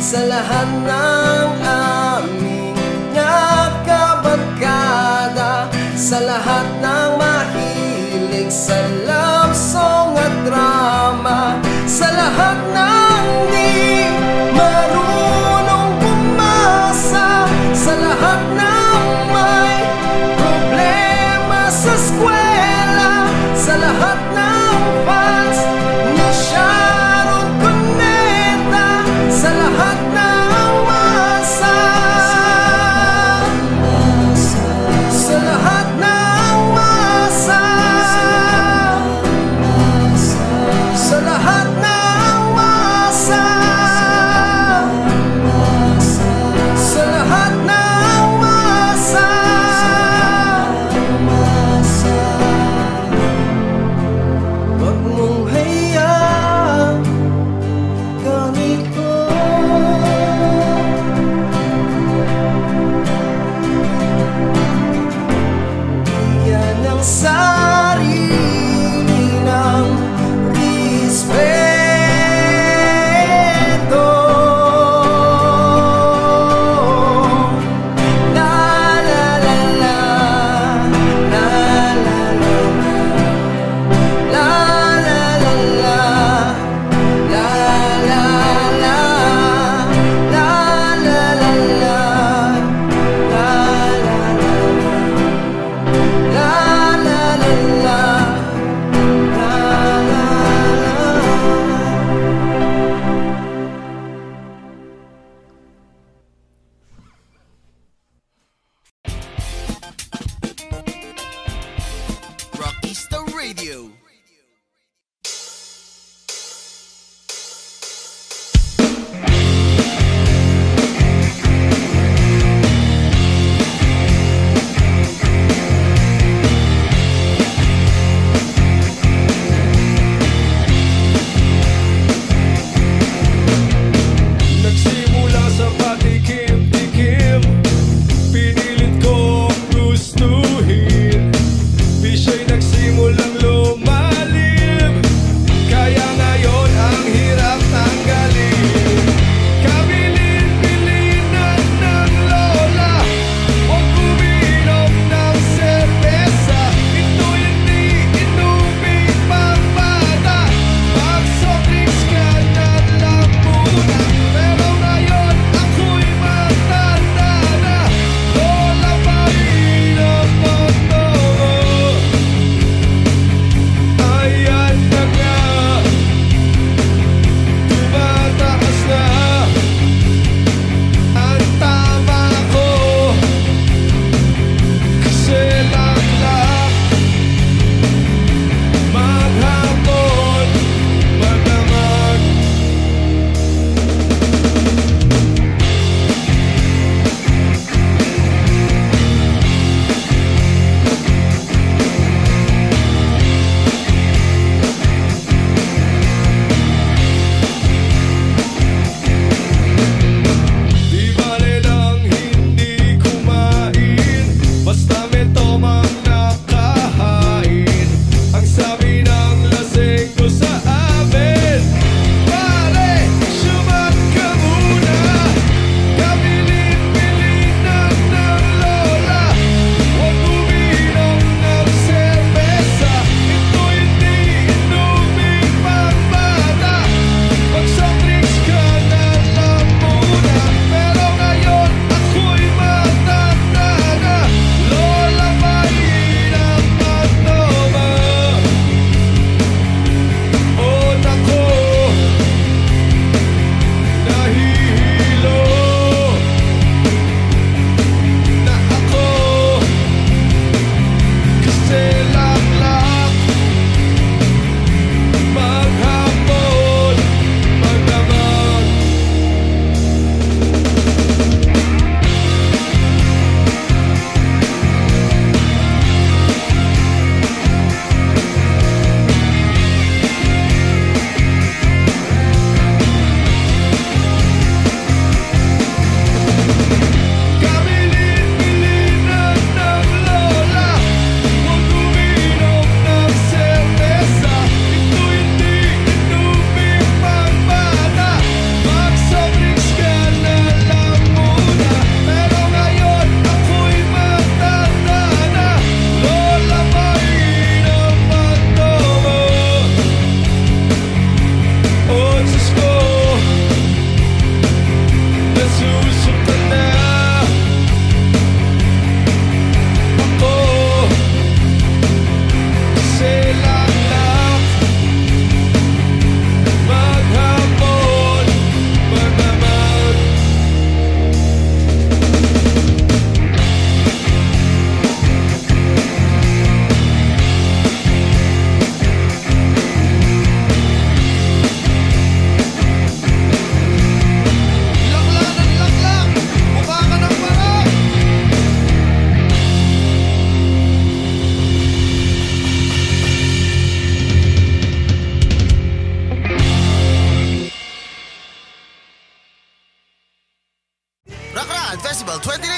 sa lahat ng aming nakabarkada, sa lahat ng mahilig sa love song at drama, sa lahat ng di marunong pumasa, sa lahat ng may problema sa eskwela, sa lahat ng fans ni Sharon Cuneta, sa lahat ng masa, sa lahat ng masa,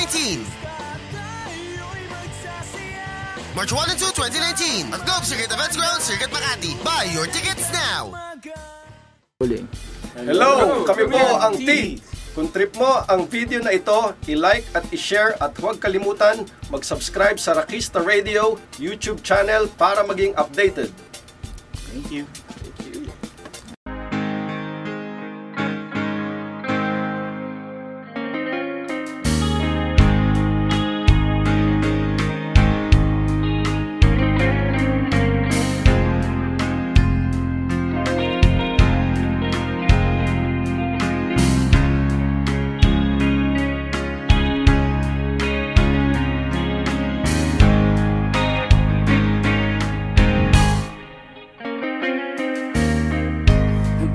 2019. March 1 and 2, 2019 at Globe Circuit Events Ground, Circuit Makati. Buy your tickets now! Hello! Kami po ang T. Kung trip mo ang video na ito, i-like at i-share at huwag kalimutan mag-subscribe sa Rakista Radio YouTube channel para maging updated. Thank you.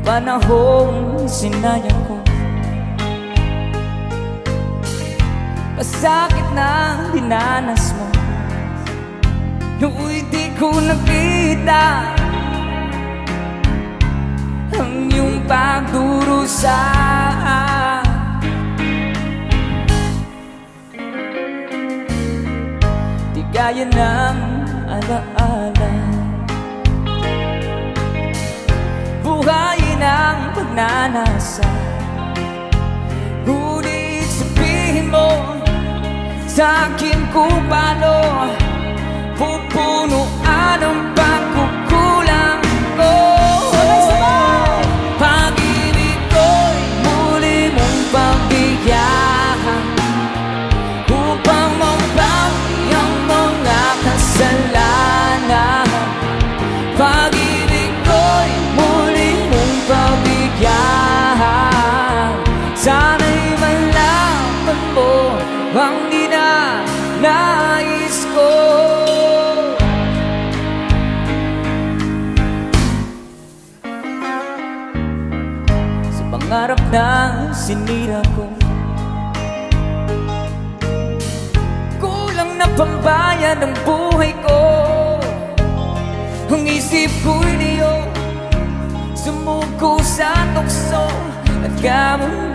Panahong sinayang ko, pasakit na dinanas mo. Nooy di ko nakita ang iyong pagdurusa. Di gaya ng alaala, buhayin ang pagnanasa. Ngunit sabihin mo sa akin kung paano pupunuan ang pagkukulang ko. Pag-ibig ko'y muli mong pagbigyan upang mabawi ang mga kasalanan. Pag-ibig ko'y muli mong pagbigyan. Sana'y malaman mo ang ninanais ko. Sa pangarap na sinira ko, kulang na pambayad ng buhay ko. Ang isip ko'y niyo sumuko sa tukso at kamunduhan.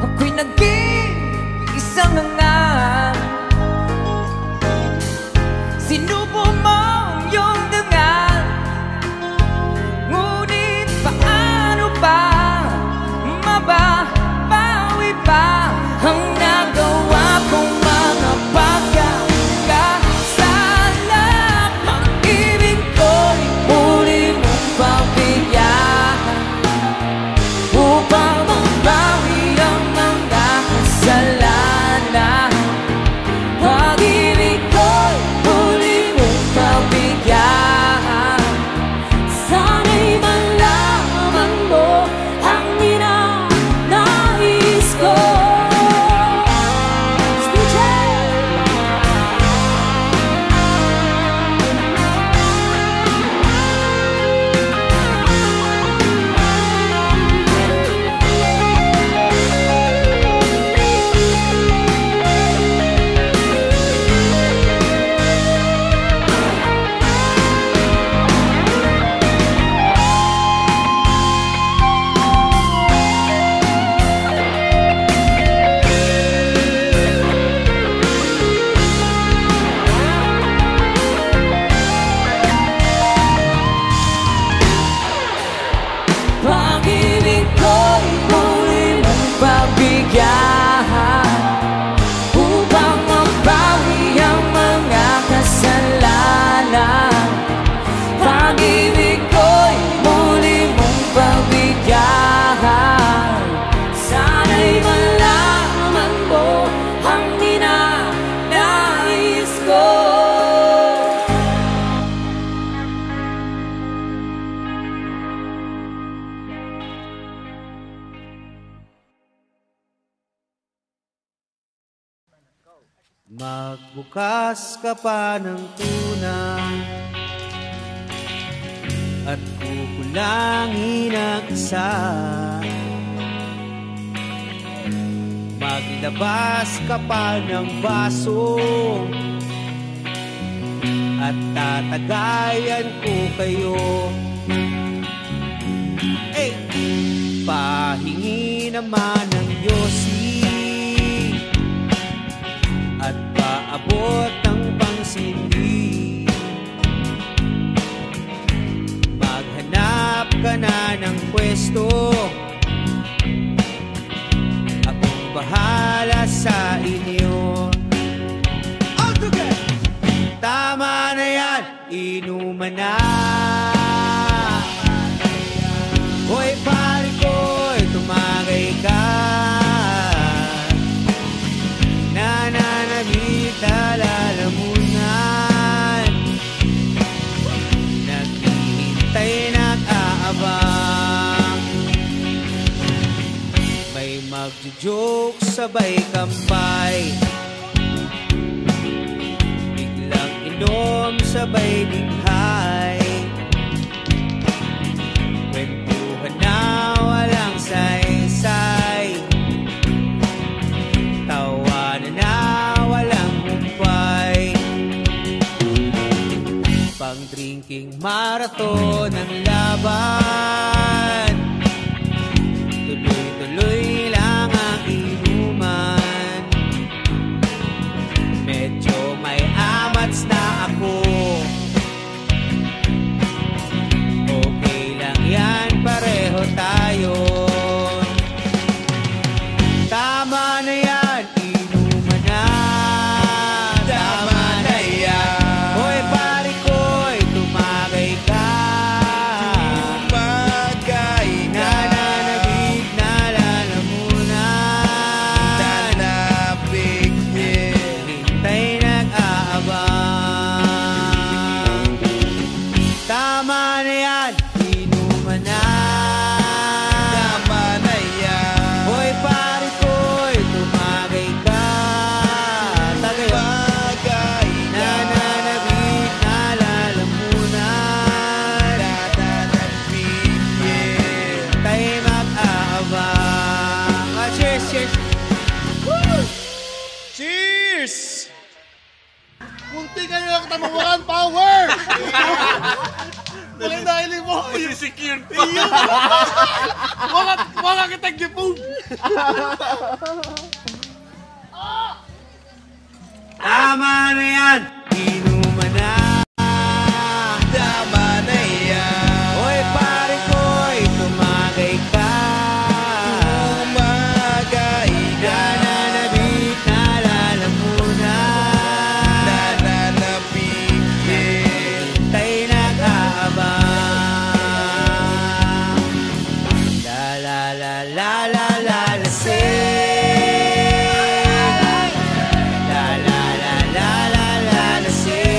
Ako'y naging isang hangal. Sinubo mo ang iyong dangal. Ngunit paano ba mababawi pa ang nagawa kong mga pagkakasala? Pag-ibig ko'y muli mong pagbigyan upang mabawi ang mga kasalanan. Pag-ibig ko'y muli mong pagbigyan. Sana'y malaman mo ang ninanais ko. Pag-ibig ko'y muli mong pagbigyan upang mabawi ang mga kasalanan. Pag-ibig ko'y muli mong pagbigyan. Sana'y malaman mo ang ninanais ko. Magbukas ka pa ng tunay at kukulangin ang isa. Maglabas ka pa ng baso at tatagayan ko kayo. pahingi naman ng yosi at paabot ng pangsindi. Maghanap ka na ng pwesto, akong bahala sa inyo. All together! Tama na yan, inuman na. Hoy pare ko'y tumagay ka, nananabit lalamunan, naghihintay nag-aabang. May magjo-joke sabay kampay, biglang inom sabay dighay, kwentuhan na walang saysay, tawanan na walang humpay. Pang-drinking marathon ang laban, tuloy-tuloy lang ang inuman. Medyo may amats na ako, okay lang yan, pareho tayo. Tama na yan, inuman na. Tama na yan. Hoy pare ko'y tumagay ka, tumagay ka, nananabik na lalamunan, nananabik din, hintay nag-aabang. Tama na yan, inuman na. Tama na yan. Hoy pare ko'y tumagay ka, tagay, nananabik na lalamunan, nananabik din, tayo mag-aabang. Cheers, cheers. Woo! Cheers! Munti kayo lang tamawakan power! Bakit dahil mo? Masisecure pa. Iyo! Waka kitag gipong! Tama na yan, inuman na. Tama na yan. Hoy pare ko'y tumagay ka, tumagay ka, nananabik na lalamunan, nananabik din, tayo nag-aabang. La la la la la la la sing. La la la la la la la sing.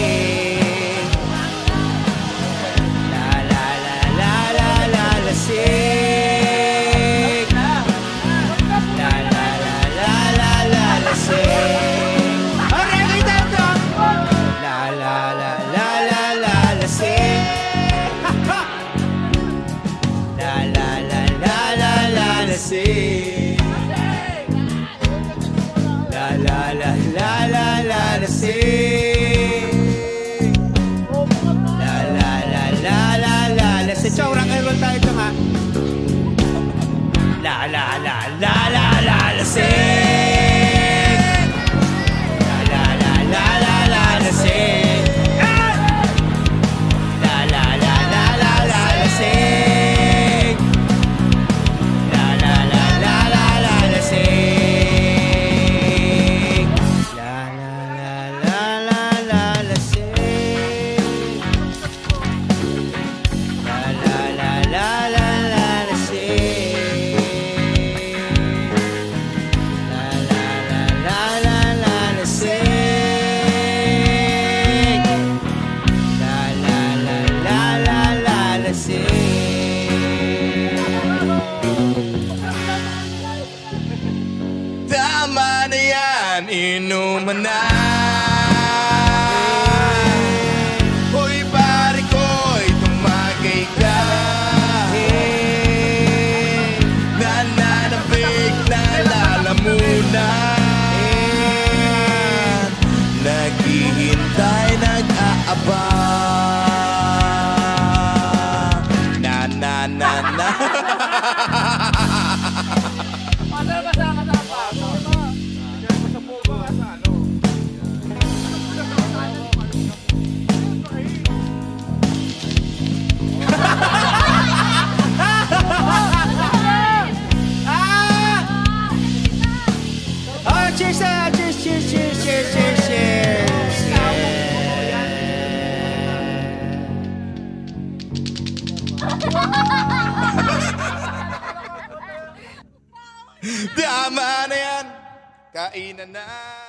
kainan na.